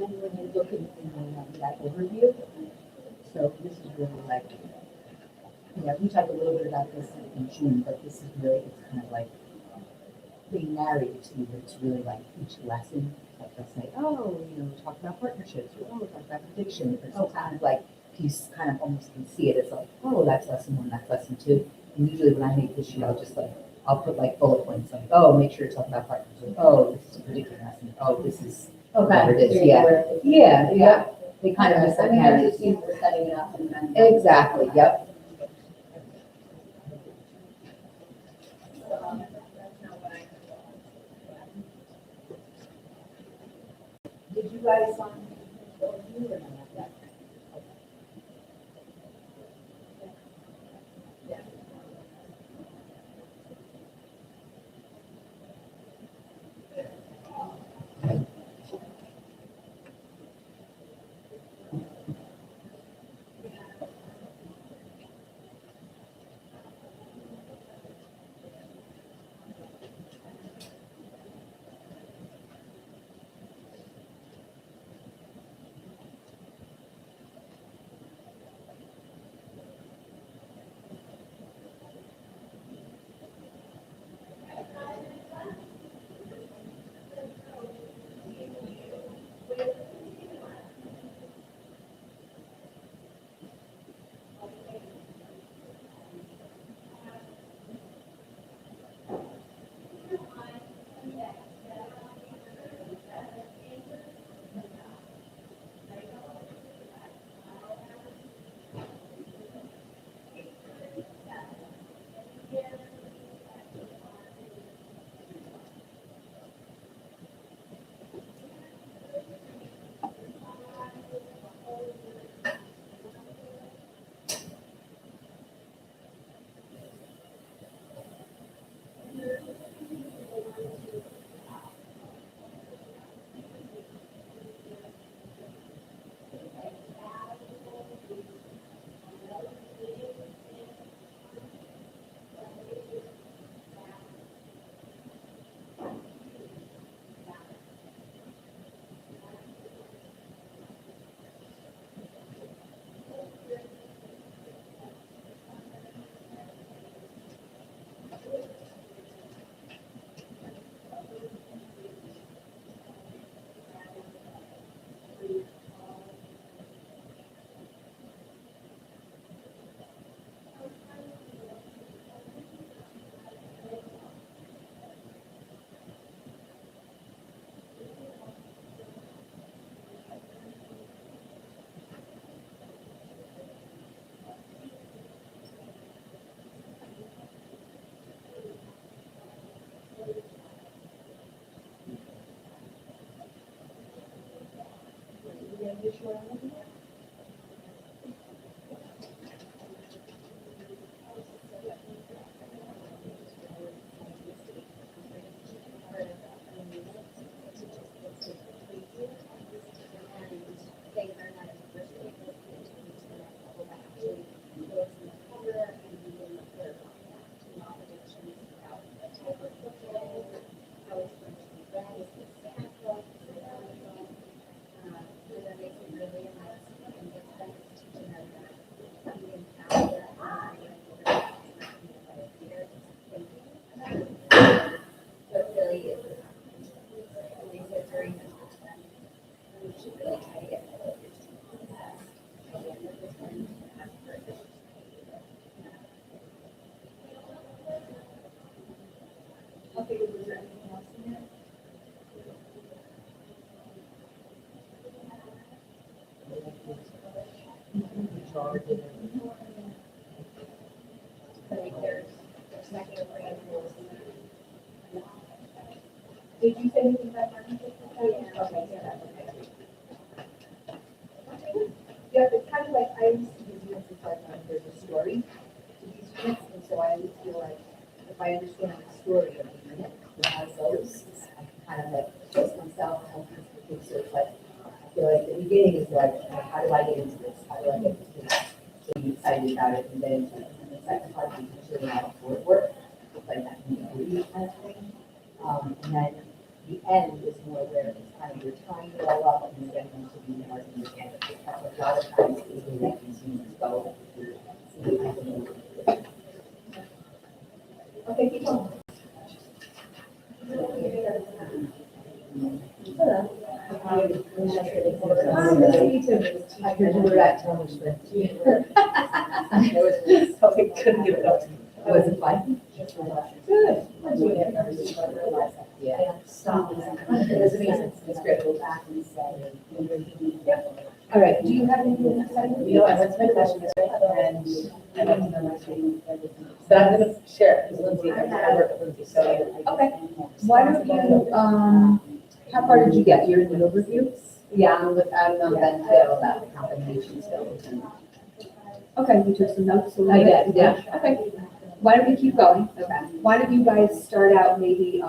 S9: then when you look in that overview, so this is really like, we talked a little bit about this in June, but this is really, it's kind of like being narrated to you, but it's really like each lesson, like they'll say, oh, talk about partnerships, or oh, talk about addiction, or so kind of like, you kind of almost can see it as like, oh, that's lesson one, that's lesson two. And usually when I make this sheet, I'll put like bullet points, like, oh, make sure to talk about partnerships, oh, this is a predictive lesson, oh, this is whatever it is, yeah. They kind of just
S3: I
S9: like
S3: mean, they're
S9: narrate.
S3: just used for setting it up and then.
S9: Exactly, yep. Did you guys sign? You or not? Yeah.
S1: Okay, was there anything else in there? Did you say anything about partnerships? Okay, yeah, that's okay. Yeah, it's kind of like, I used to do units as like, there's a story to these units, and so I always feel like, if I understand the story of the unit, that has those, I can kind of like trust myself, and help people, so it's like, I feel like the beginning is like, how do I get into this, how do I get into this, so be excited about it, and then into it, and the second part is usually a lot of board work, like that, kind of thing. And then
S9: The end is more where it's kind of you're tying it all up and then getting to the art and the end. That's what a lot of times is the way consumers go.
S1: Okay, keep going. I heard you were at Taylor Swift. So we couldn't give it up. Was it fun? Good.
S9: Yeah.
S1: It's amazing. It's great. All right, do you have anything to say?
S10: You know, I went to my question and I went to my training. But I'm gonna share it because Lindsay, I work with Lindsay, so.
S1: Okay. Why don't you, how far did you get? You're in the overview?
S10: Yeah, I'm on that bill about the combination skills.
S1: Okay, you took some notes? so-
S10: I did, yeah.
S1: Okay. Why don't we keep going? Okay. Why don't you guys start out maybe,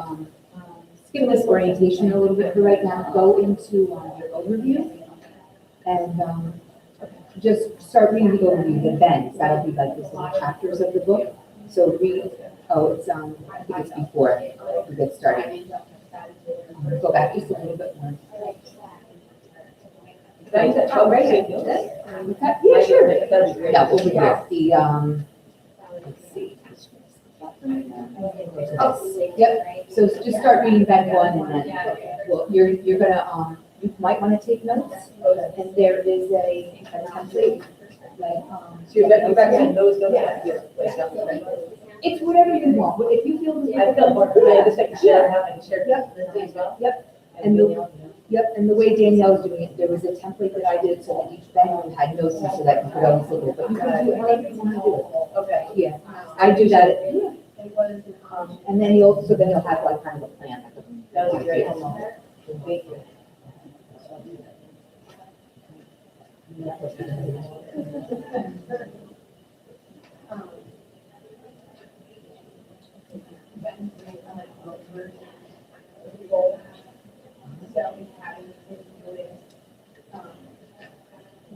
S1: skip this orientation a little bit for right now, go into your overview. And, just start reading the overview, the bends, that'll be like the little chapters of the book. So read, I think it's before we get started. Go back just a little bit more.
S10: Oh, right here.
S1: Okay, yeah, sure.
S10: That'd be great.
S1: Yeah, over here, the, let's see. Oh, yep, so just start reading back one and then, well, you're gonna, you might wanna take notes. And there is a template, like,
S10: So you're back in those, yeah.
S1: it's whatever you want, but if you feel.
S10: I feel more, I just like to share, how I can share. Lindsay as well.
S1: Yep, and yep, and the way Danielle was doing it, there was a template that I did so that each band had notes so that you could always look at it, but you can do it however you wanna do it.
S10: Okay.
S1: Yeah, I do that, and then you'll have like kind of a plan.
S10: That was great. Thank you.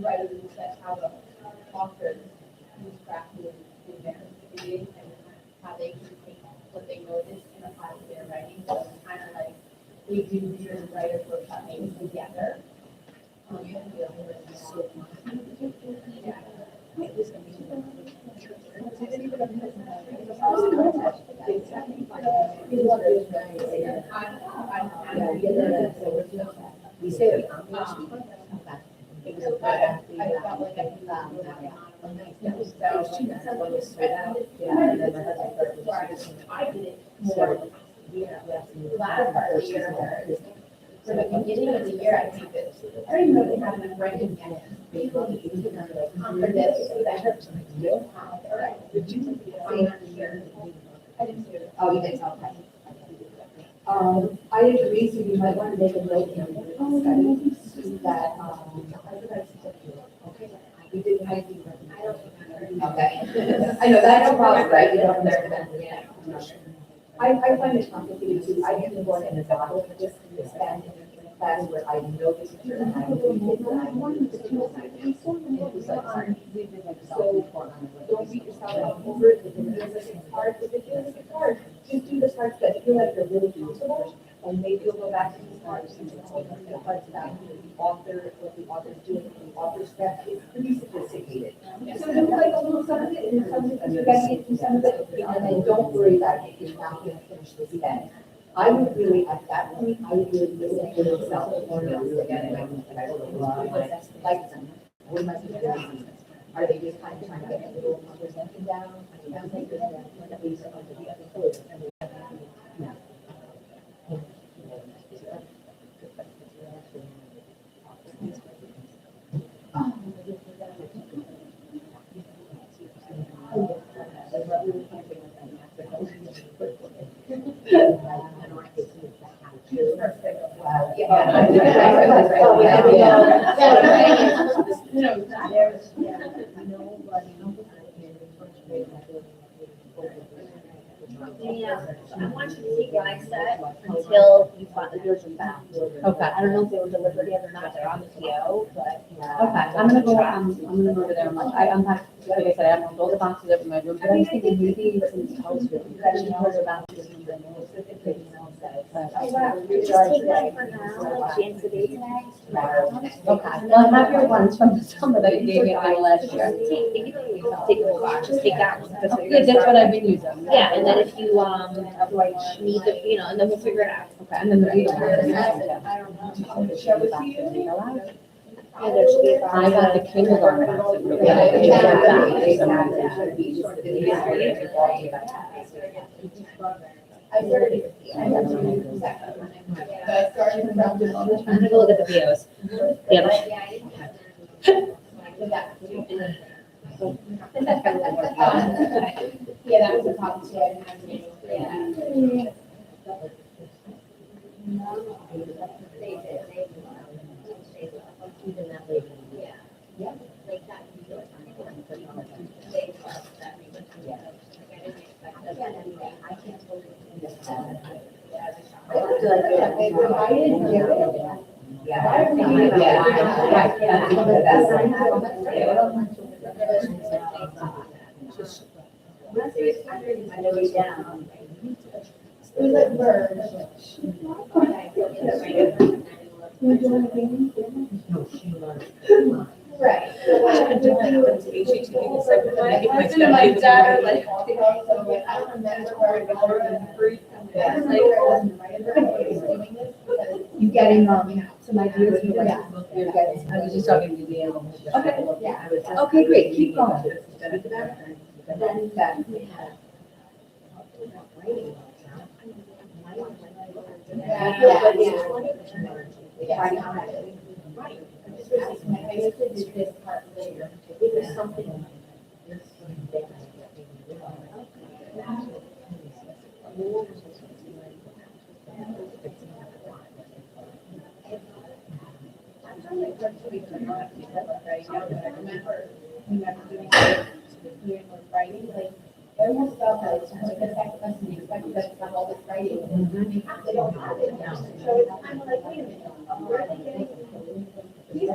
S3: Writers that have a author who's crafted in their reading and how they can take what they noticed and apply to their writing. So it's kind of like we do your writer's workshop maybe together.
S9: We say it.
S3: I did it more last part of the year. For the beginning of the year, I think that I don't even know if they have enough writing yet. People need to come for this, so that hurts. I didn't do it.
S1: Oh, you did, okay. I agree, so you might want to make a note in your study that, we didn't have the. Okay. I know, that's a problem, right? You don't understand. I find it complicated too. I have one in a bottle for this, and in a class where I know the teacher and I know the kids and I want to do it. So don't beat yourself up over it. If it feels like it's hard, if it feels like it's hard, just do the parts that feel like they're really comfortable. And maybe you'll go back to these parts and the parts about the author, what the author's doing, the author's step is pretty sophisticated. So do like a little some of it, and then some of it, you guys get through some of it, and then don't worry about it if you're not gonna finish this event. I would really, at that point, I would really listen to yourself or notes again, and I would like them. What am I doing? Are they just kind of trying to get a little representation down? I don't think there's at least under the other code. No.
S6: Yeah, I want you to take what I said until you find the yours are found.
S5: Okay.
S6: I don't know if they were delivered yet or not, they're on the PO, but.
S5: Okay, I'm gonna go over there, I'm not, like I said, I have all the boxes up in my room, but I was thinking maybe since I was really, I should heard about this.
S6: Just take that for now, like Jane's the day today.
S9: Okay, well, I have your ones from the summer that you gave me at the last year.
S6: You don't even have to take the box, just take that one. That's what you're
S9: Yeah,
S6: gonna
S9: that's
S6: start
S9: what I've
S6: with.
S9: been using.
S6: Yeah, and then if you, need the, and then we'll figure it out.
S9: Okay, and then the reader.
S6: Yeah, there should be a box.
S9: I got the kindergarten.
S3: I started, I got to second. But I started from
S6: I'm gonna go look at the POs. Yeah.
S3: Yeah, that was the problem too. I didn't have to make it.
S9: Even that lady.
S4: Like that. I can't believe
S3: They provided, Right.
S10: And my daughter, like,
S3: I don't remember where I was.
S1: You getting, some ideas for like, you're getting.
S9: I was just talking to the animal.
S1: Okay.
S3: Yeah.
S1: Okay, great, keep going.
S3: Then that we had. I used to do this part later.
S6: There's something.
S3: I almost felt like, the second lesson, you expect us to have all this writing. They don't have it. So it's kind of like, wait a minute, where are they getting? These I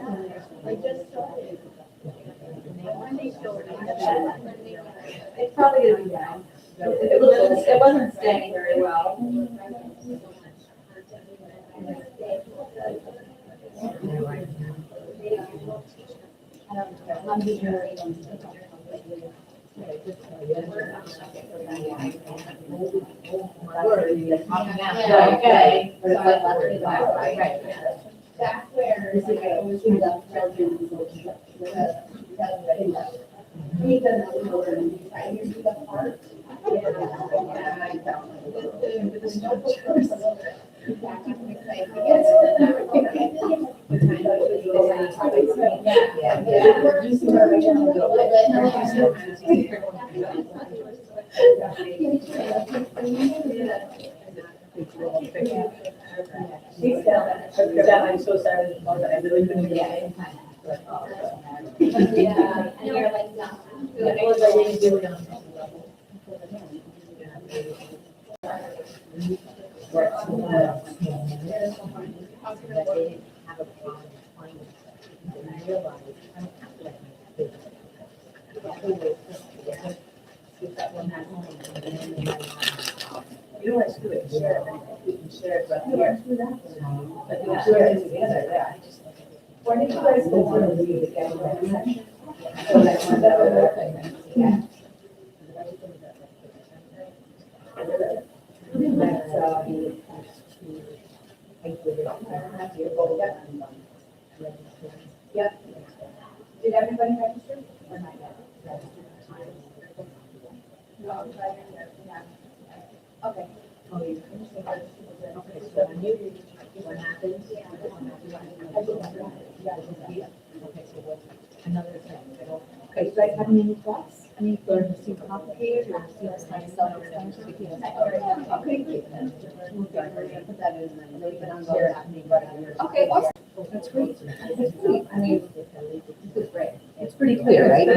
S3: just started. When they showed it.
S1: It's probably gonna be down. It wasn't staying very well.
S3: Okay. That's where, like, I always do love children. He doesn't know where to try to do the part. With the sculptures.
S10: I'm so sorry, I really couldn't get it.
S3: Yeah, and you're like, no.
S10: You don't want to do it, share it, we can share it right here. But we share it together, yeah. Why did you guys go to the read again? So that's one other thing. Yeah.
S3: Yep. Did everybody register? Or not yet? No, I'm trying to, yeah. Okay.
S9: Okay, so when you, what happens? Okay, so what, another thing.
S1: Okay, you guys have any thoughts? Any, or does it seem complicated, or does it seem kind of self-explanatory? Okay, great.
S10: Put that in, and then leave it on there.
S1: Okay, awesome. That's great. That's great. I mean, this is great. It's pretty clear, right?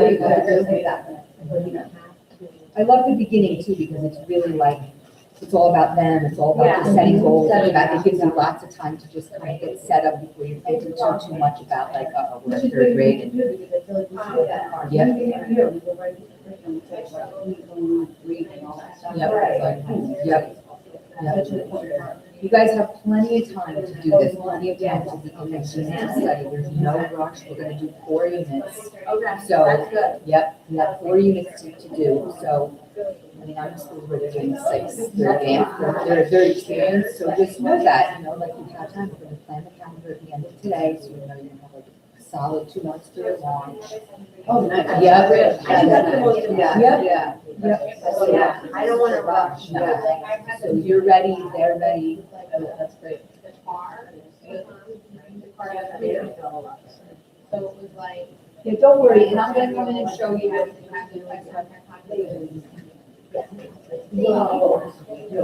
S1: I love the beginning too, because it's really like, it's all about them, it's all about the setting goals, it's about, it gives you lots of time to just kind of get set up before you get into too much about like, we're in third grade. And Yep. Yep. Yep.
S10: You guys have plenty of time to do this, plenty of time to be in the study. There's no rush. We're gonna do 4 units.
S6: Okay,
S10: So-
S6: that's good.
S10: Yep, we have 4 units to do, so, I mean, I'm just where they're doing 6. They're advanced, they're very experienced, so just know that, like you have time, we're gonna plan the calendar at the end of today, so you know you're gonna have like a solid 2 months to your launch.
S9: Oh, nice.
S10: Yeah.
S6: I think that's the most important.
S10: Yep.
S6: Yeah, I don't wanna rush.
S10: No. So you're ready, they're ready.
S9: That's great.
S3: The car, the car up there. So it was like.
S10: Yeah, don't worry, and I'm gonna come in and show you.
S6: Oh, no,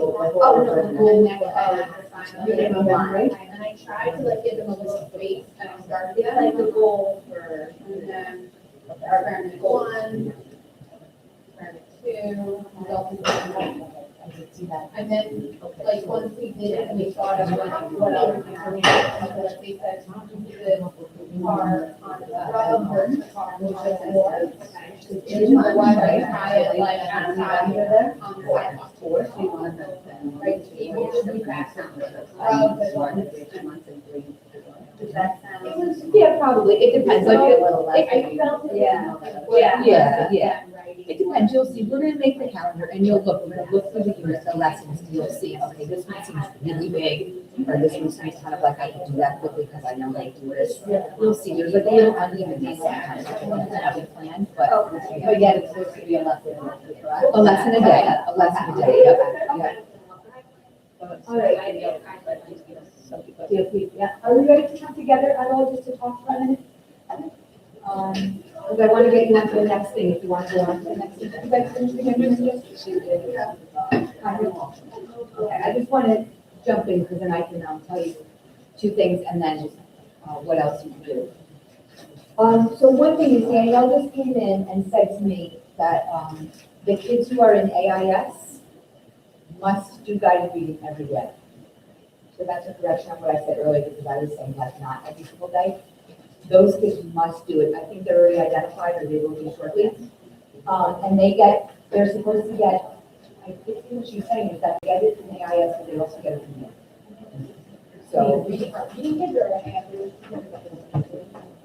S3: And then next time,
S10: You didn't know that, right?
S3: and I tried to like give them a little space, and I started
S6: It's like
S3: with
S6: the goal for,
S3: and then experiment 1, experiment 2, and then, like, once we did it, and we thought of like, what other things we had, like, they said, the car on the front versus the car on the board. It's my wife, I try it like outside on the sidewalk. Right, people should be back on the road, does that sound?
S10: Yeah, probably, it depends, like, yeah. It depends, you'll see, we're gonna make the calendar, and you'll look, we're gonna look through the units, the lessons, and you'll see, okay, this one seems really big, or this one seems kind of like I can do that quickly, because I know they do this. You'll see, there's like a little unevenness sometimes, that we planned, but yet it's supposed to be a lesson. A lesson a day, yep.
S8: All right. Yeah, are we ready to come together at all, just to talk for a minute?
S1: Because I want to get you on to the next thing, if you want to go on to the next thing. You guys finish the meeting? Okay, I just want to jump in, because then I can tell you 2 things, and then what else you can do. So one thing is Danielle just came in and said to me that the kids who are in AIS must do guided reading every day. So that's a correction of what I said earlier, because I was saying that's not every single day. Those kids must do it. I think they're already identified, or they will be shortly. And they're supposed to get, I think what she's saying is that they get it from AIS, but they also get it from here. So,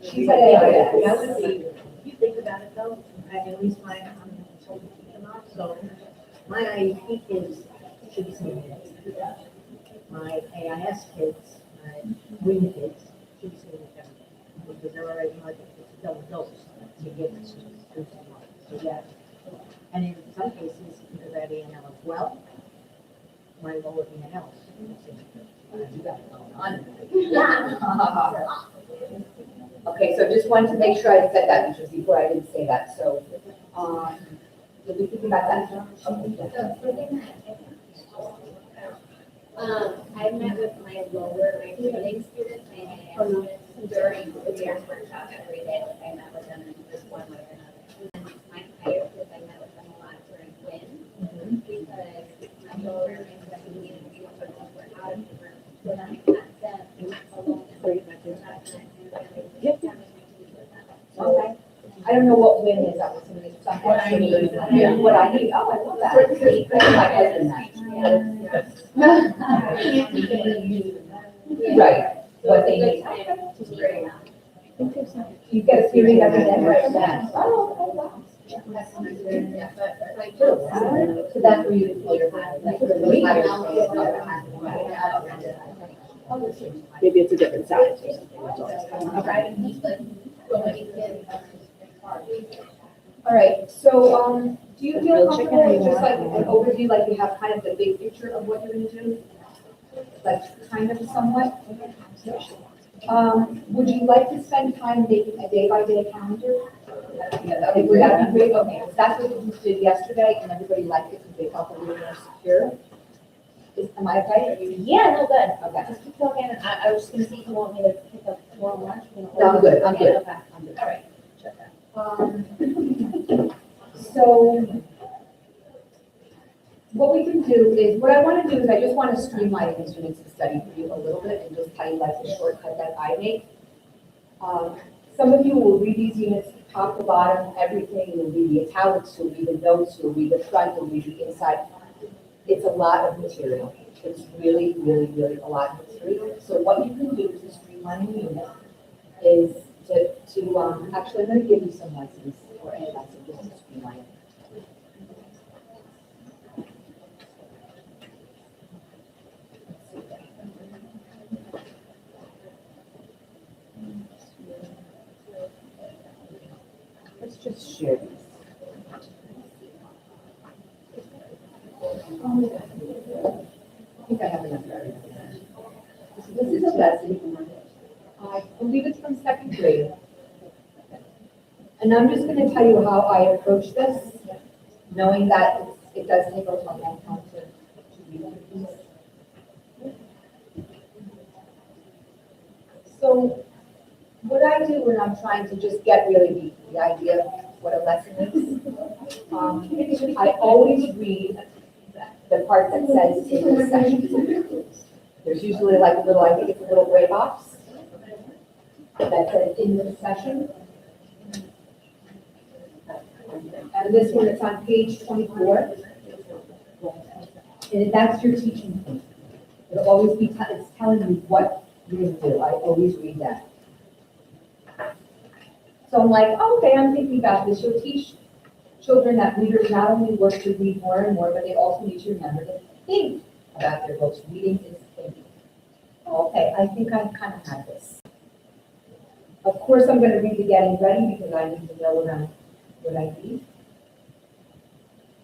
S1: she said AIS.
S5: You think about it though, at least I'm told to keep them up, so my IEP kids should be seeing it. My AIS kids, my WIN kids should be seeing it every day, because they're already like adults to get this through someone, so yeah. And in some cases, because I have ANL as well, my lower ANL. You got it going on.
S1: Okay, so just wanted to make sure I said that, because before I didn't say that, so, did we think about that?
S4: I met with my training students, my AIS students, during the year's workshop every day, like I met with them in just one way or another. And then my higher kids, I met with them a lot during WIN, because I'm lower and that we needed to be able to work out of the room. So then I got them alone.
S1: Okay. I don't know what WIN is, I'm assuming it's something.
S3: What I need.
S1: Yeah, what I need, oh, I love that. My husband, right, what they need. You get a period every day, right? Oh, wow. So that's where you feel your hand, like, really
S7: Maybe it's a different size or something.
S1: All right, so, do you feel comfortable with just like an overview, like you have kind of the big picture of what you're gonna do? Like, kind of somewhat? Would you like to spend time making a day-by-day calendar? Would that be great? Okay, because that's what you did yesterday, and everybody liked it, because they felt a little more secure. Am I okay? Are you?
S6: yeah, no, good.
S1: Okay.
S6: Just keep talking, I was just gonna see if you want me to pick up more lunch.
S1: No, I'm good, I'm good.
S6: Okay.
S1: I'm good. All right. So what we can do is, what I want to do is I just want to streamline these units of study for you a little bit and just tell you like the shortcut that I make. Some of you will read these units top to bottom, everything. You'll read the italics, you'll read the notes, you'll read the front, you'll read the inside. It's a lot of material. It's really, really, really a lot of history. So what you can do to streamline the unit is actually, I'm gonna give you some lessons or a lesson just to streamline. Let's just share these. I think I have enough. This is a lesson. I believe it's from second grade. And I'm just gonna tell you how I approach this, knowing that it does take a long time to read these. So what I do when I'm trying to just get really deep, the idea of what a lesson is, I always read the part that says in this section. There's usually like a little, I think it's a little gray box that says in this session. And this one, it's on page 24. And that's your teaching point. It'll always be, it's telling you what you're going to do. I always read that. So I'm like, okay, I'm thinking about this. You'll teach children that readers not only work to read more and more, but they also need to remember to think about their books. Reading is thinking. Okay, I think I kind of have this. Of course, I'm going to read the getting ready because I need to know what I need.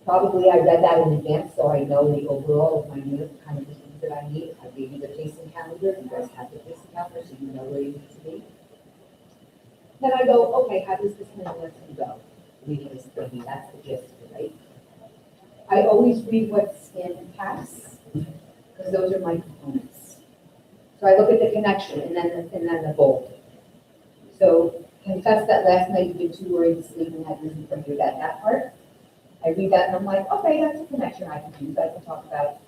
S1: Probably I read that in advance, so I know the overall of my unit, the kind of things that I need. I gave you the pacing calendar. You guys have the pacing calendar, so you know where you need to be. Then I go, okay, how does this mini lesson go? Reading is thinking, that's the gist of it, right? I always read what's in PACS, because those are my components. So I look at the connection and then the bold. So confess that last night you did too worried to sleep and had reason for you that part. I read that and I'm like, okay, that's a connection I can use. I can talk about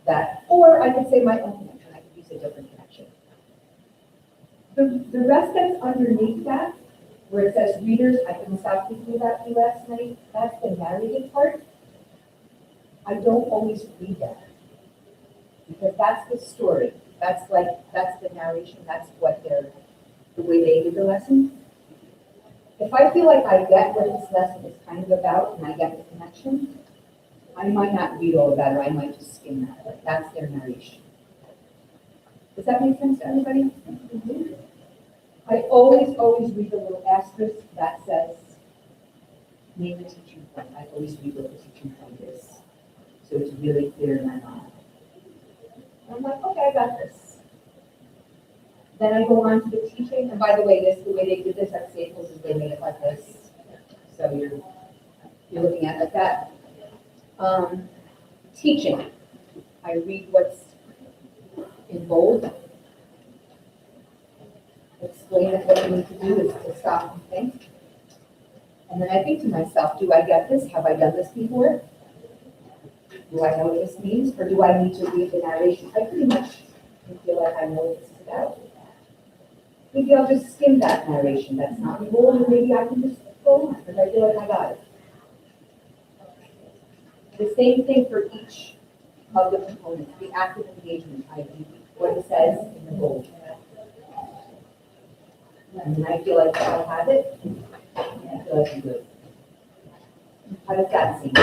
S1: that. Or I could say my own connection. I could use a different connection. The rest that's underneath that, where it says readers, I couldn't stop thinking about you last night, that's the narrated part. I don't always read that. Because that's the story. That's the narration, that's what the way they do the lesson. If I feel like I get what this lesson is kind of about and I get the connection, I might not read all of that or I might just skim that. Like that's their narration. Does that make sense to everybody? I always read the little asterisk that says, name the teaching point. I always read what the teaching point is. So it's really clear in my mind. And I'm like, okay, I got this. Then I go on to the teaching, and by the way, the way they did this at Staples is they made it like this. So you're looking at it like that. Teaching. I read what's in bold. Explain that what you need to do is to stop and think. And then I think to myself, do I get this? Have I done this before? Do I know what this means? Or do I need to read the narration? I pretty much feel like I know what this is about. Maybe I'll just skim that narration. That's not me bold, and maybe I can just go on because I feel like I got it. The same thing for each of the components. The active engagement, I read what it says in the bold. And then I feel like I have it. I feel like I'm good. How does that seem?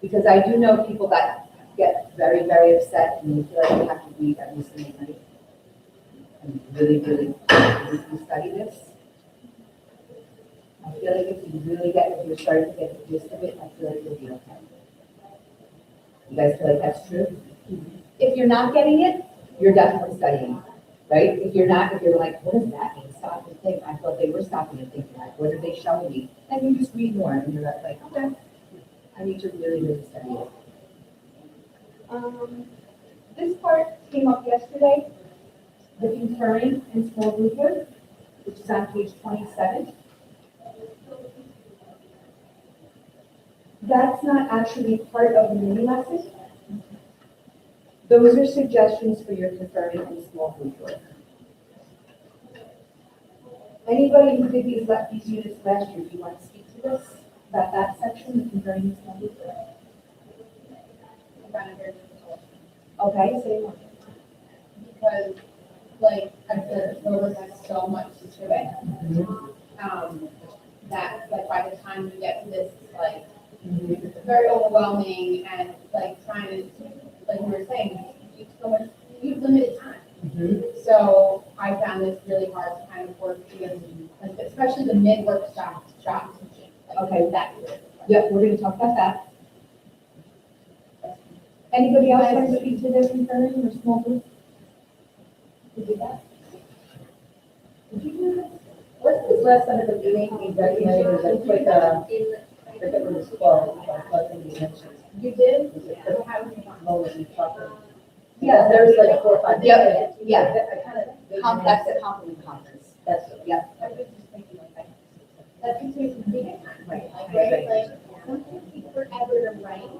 S1: Because I do know people that get very, very upset and they feel like they have to read every single night. And really study this. I feel like if you're starting to get the gist of it, I feel like you'll be okay. You guys feel like that's true? If you're not getting it, you're definitely studying, right? If you're like, what does that mean? Stop and think. I thought they were stopping and thinking, like, what are they showing me? And you just read more, and you're like, okay, I need to really study it. This part came up yesterday, the conferring in small group work, which is on page 27. That's not actually part of the mini lesson. Those are suggestions for your conferring in small group work. Anybody who did these units last year, do you want to speak to this? About that section, the conferring in small group work? Okay, say more.
S3: because like I said, the syllabus has so much to it. That like by the time you get to this, like it's very overwhelming and like trying to, like you were saying, you have so much, you have limited time. So I found this really hard to kind of work in, like, especially the mid-workshop teaching. Like,
S1: Okay.
S3: That.
S1: Yep, we're gonna talk about that. Anybody else want to speak to their concern or small group? You do that? Did you do that?
S10: What's this last under the meeting, we recommended as a quick, I forget what it's called, but in the mentions.
S3: You did?
S10: The moment we talked about.
S1: Yeah,
S10: There's like 4 or 5.
S1: Yep, yeah.
S10: I kind of.
S1: That's the compliment conference.
S10: That's,
S1: Yeah.
S3: I was just thinking like that. That takes away from reading time.
S1: Right.
S3: Like, right, like, sometimes take forever to write.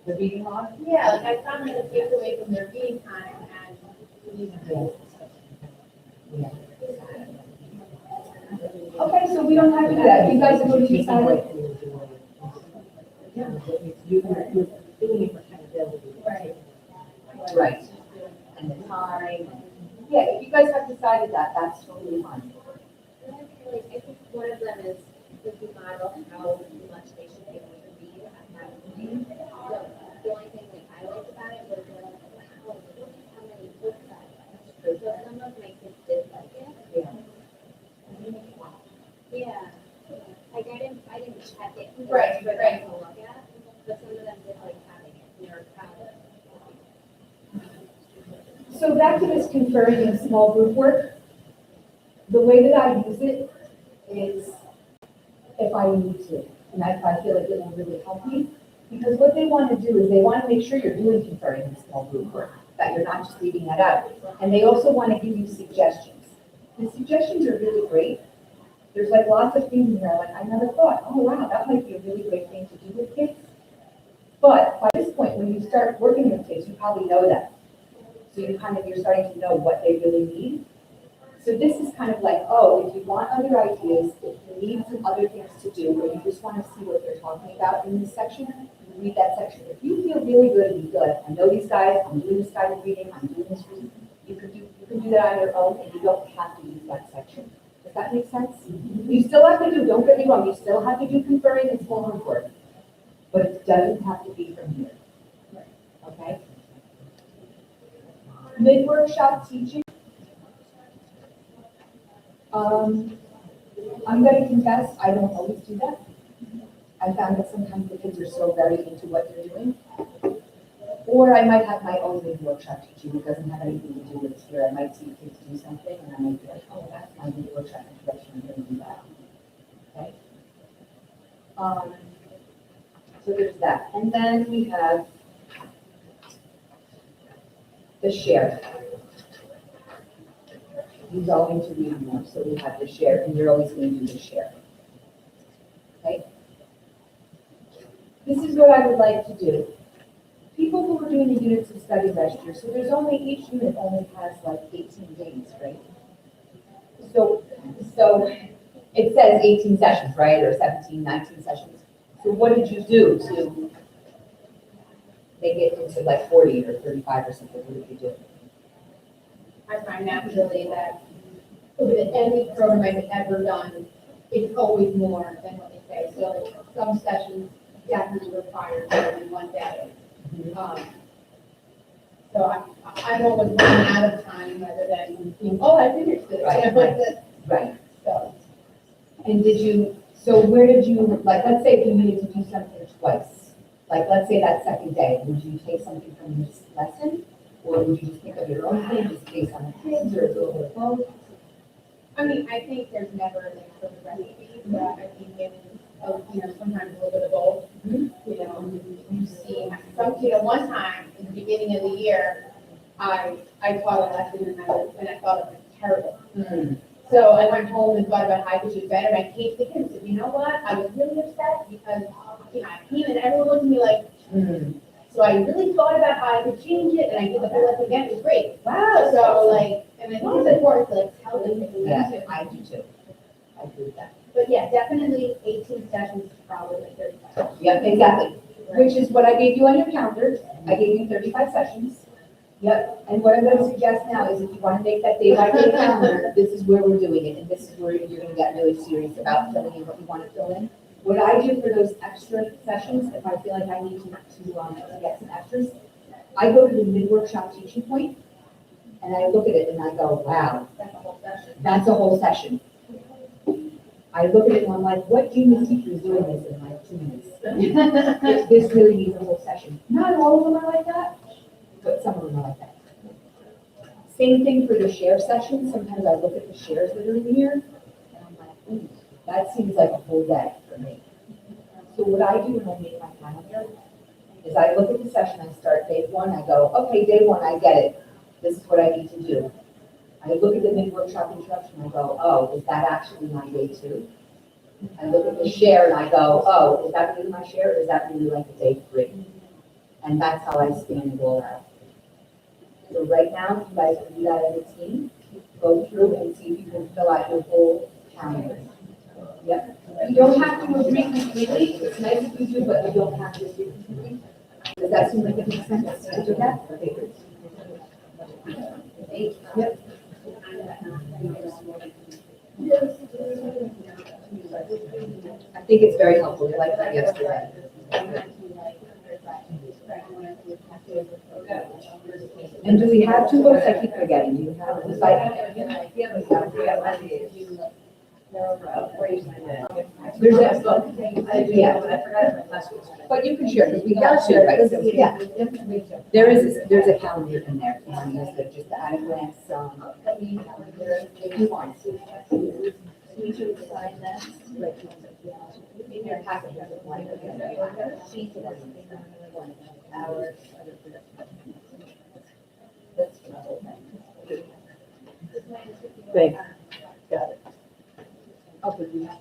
S10: the reading log.
S3: Yeah, like I found that it takes away from their reading time and.
S1: Okay, so we don't have to do that. You guys are going to decide.
S9: You're doing it for accountability.
S3: Right.
S1: Right. And the time. Yeah, if you guys have decided that, that's totally fine.
S6: Like, I think one of them is if you model how much they should be able to read at that meeting. So the only thing that I liked about it was like, wow, look at how many books I read. So some of my kids did like it. Yeah. Like I didn't check it.
S3: Right,
S6: for them
S3: right.
S6: to look at, but some of them did like having it. They were proud of it.
S1: So back to this conferring in small group work. The way that I use it is if I need to, and if I feel like it will really help me. Because what they want to do is they want to make sure you're doing conferring in small group work, that you're not just leaving that out. And they also want to give you suggestions. The suggestions are really great. There's like lots of things in there, like I never thought, oh wow, that might be a really great thing to do with kids. But by this point, when you start working with kids, you probably know that. So you're starting to know what they really need. So this is kind of like, oh, if you want other ideas, if you need some other things to do, or you just want to see what they're talking about in this section, you read that section. If you feel really good and good, I know these guys, I'm doing this guided reading, I'm doing this reading, you can do that on your own, and you don't have to use that section. Does that make sense? You still have to do, don't get me wrong, you still have to do conferring and small group work, but it doesn't have to be from here. Okay? Mid-workshop teaching. I'm going to confess, I don't always do that. I found that sometimes the kids are so very into what they're doing. Or I might have my own mid-workshop teaching. It doesn't have anything to do with here. I might see kids do something and I might be like, oh, that's my mid-workshop introduction. I'm going to do that. Okay? So there's that. And then we have the share. You go into reading more, so we have the share, and you're always going to do the share. Okay? This is what I would like to do. People who were doing the units of study last year, so there's only, each unit only has like 18 days, right? So it says 18 sessions, right, or 17, 19 sessions. So what did you do to make it into like 40 or 35 or something? What did you do?
S3: I find naturally that with any program I've ever done, it's always more than what they say. So some sessions definitely require more than one day. So I'm always running out of time rather than being, oh, I finished it.
S1: Right.
S3: So,
S1: And where did you, like, let's say if you needed to do something twice, like, let's say that second day, would you take something from this lesson? Or would you just think of your own thing, just based on the kids, or a little bit of both?
S3: I mean, I think there's never like perfect recipe, but I think maybe, sometimes a little bit of both. You see, one time in the beginning of the year, I taught a lesson and I thought it was terrible. So I went home and thought about how I could do better, and I came to him and said, you know what, I was really upset because, I came and everyone looked at me like, So I really thought about how I could change it, and I did the whole lesson again. It was great.
S1: Wow.
S3: So and I think it's important to tell them that we
S1: Yeah,
S3: need to.
S1: I do too. I agree with that.
S3: But yeah, definitely 18 sessions is probably like 35.
S1: Yep, exactly. which is what I gave you on your calendar. I gave you 35 sessions. Yep, and what I'm gonna suggest now is if you wanna make that day by day calendar, this is where we're doing it, and this is where you're gonna get really serious about filling in what you wanna fill in. What I do for those extra sessions, if I feel like I need to get some extras, I go to the mid-workshop teaching point, and I look at it and I go, wow,
S3: That's a whole session.
S1: that's a whole session. I look at it and I'm like, what genius teacher is doing this in like 2 minutes? This really needs a whole session. Not all of them are like that, but some of them are like that. Same thing for the share session. Sometimes I look at the shares that are in here, and I'm like, ooh, that seems like a whole day for me. So what I do when I make my calendar is I look at the session, I start day one, I go, okay, day one, I get it. This is what I need to do. I look at the mid-workshop introduction, I go, oh, is that actually my day two? I look at the share and I go, oh, is that really my share, or is that really like a day three? And that's how I span it all out. So right now, you guys can do that as a team, go through and see if you can fill out your whole calendar. Yep. You don't have to agree completely, it's nice if you do, but you don't have to agree completely. Does that seem like it makes sense to do that? Okay, good. Yep. I think it's very helpful, I like that yesterday. And do we have two books? I keep forgetting. Do you have the site? There's that book. Yeah. But you can share, because we have two, right? So, yeah. There's a calendar in there. If you want to use it, just to add a glance, if you want.
S6: We should sign that.
S1: In your packet, there's one. Hours.
S5: Great, got it.
S1: Okay, you have.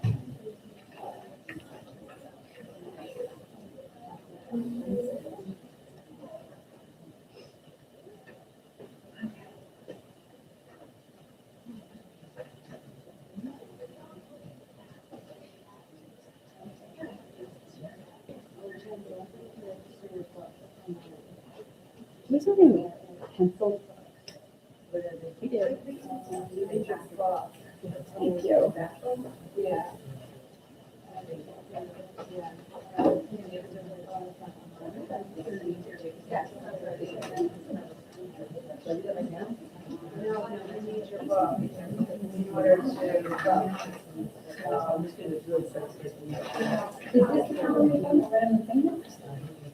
S10: Was there any pencil?
S5: We did.
S10: Thank you.
S1: Yeah.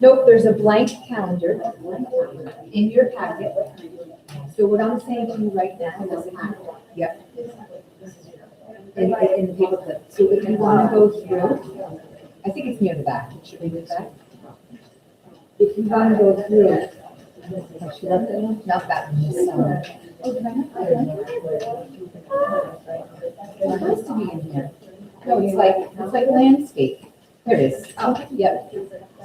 S1: Nope, there's a blank calendar in your packet. So what I'm saying to you right now is, yep. In the paper clip. So if you want to go through, I think it's near the back. Should we do that? If you want to go through, actually, not that one, this one. It has to be in here. No, it's like landscape. There it is. Oh, yep.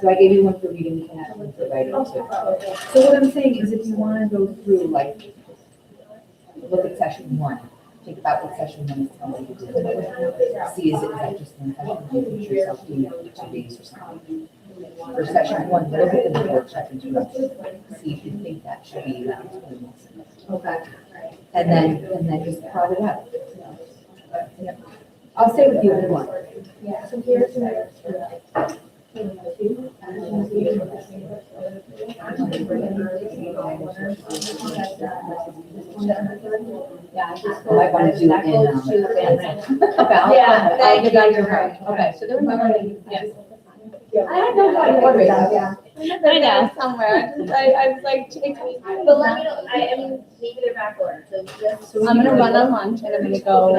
S1: So I gave you one for reading, you can have one for writing too. So what I'm saying is if you want to go through, like, look at session one, think about what session one is telling you to do. See, is that just one session, you can picture yourself doing it for 2 days or something. For session one, look at the workshop introduction, see if you think that should be around 20 minutes. Okay. And then just plot it out. Yep. I'll stay with you if you want.
S8: Yeah, so here's where.
S1: Yeah, I just. I want to do it in,
S6: Yeah, thank you.
S1: You're right. Okay, so there was
S6: I had no idea what it was.
S8: Yeah.
S6: I know, somewhere. I was like, but let me know, I mean, maybe they're back ordered, so just.
S10: I'm gonna run on lunch and I'm gonna go,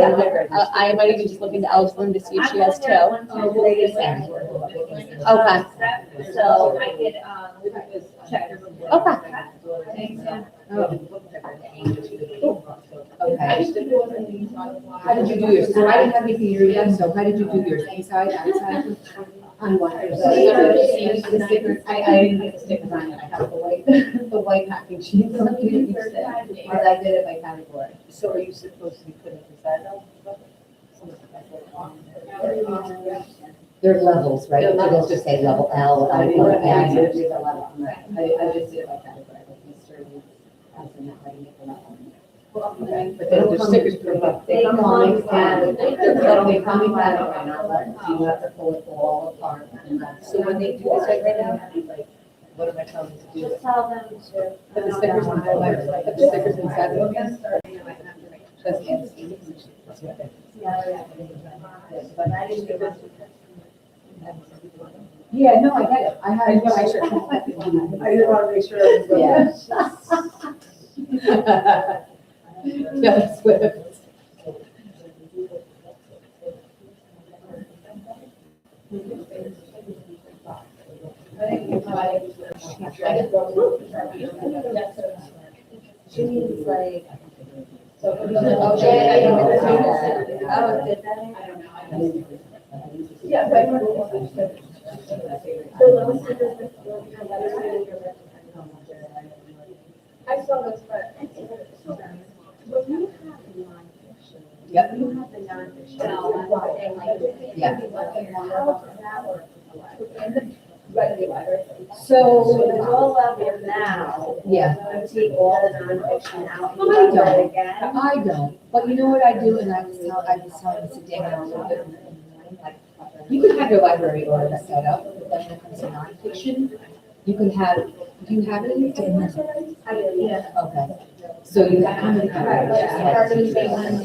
S10: I might even just look into Ellsworth to see if she has two. Okay.
S6: So I could, check.
S10: Okay.
S1: Okay. How did you do yours? So I didn't have anything here yet, so how did you do yours? Inside, outside?
S10: On what?
S1: The stickers, I didn't get the stickers on it, I have the white packing sheet. Because I did it by category.
S5: So are you supposed to be putting this out?
S10: There are levels, right?
S1: There are
S10: So they'll
S1: levels.
S10: just say level L,
S1: I
S10: I,
S1: mean,
S10: level
S1: yeah,
S10: M.
S1: there's a level, right. I just did it like that, but I like history, as in that way, make a level. But then the stickers come up, they come on, and they come in that way, not like, so you have to pull it all apart. And that's- So when they do this right now, like, what am I telling them to do?
S6: Just tell them to.
S1: Put the stickers on the letters, put the stickers inside the book. That's it.
S2: But I didn't do this.
S1: Yeah, no, I get it. I had.
S2: I just want to make sure it was.
S1: Yeah. Taylor Swift.
S6: She means like.
S3: Oh,
S6: Oh, did that?
S2: Yeah, but. I saw this, but.
S6: When you have nonfiction.
S1: Yep.
S6: You have the nonfiction. And like.
S1: Yeah.
S6: How does that work?
S1: So,
S6: So there's all levels now.
S1: yeah,
S6: You take all the nonfiction out. and
S1: I
S6: you
S1: don't.
S6: write it again.
S1: I don't, but you know what I do, and I was telling Mr. Daniel a little bit, like, you can have your library order set up, but then when it comes to nonfiction, you can have, do you have it in your thing?
S6: Yeah.
S1: Okay, so you have, how many copies?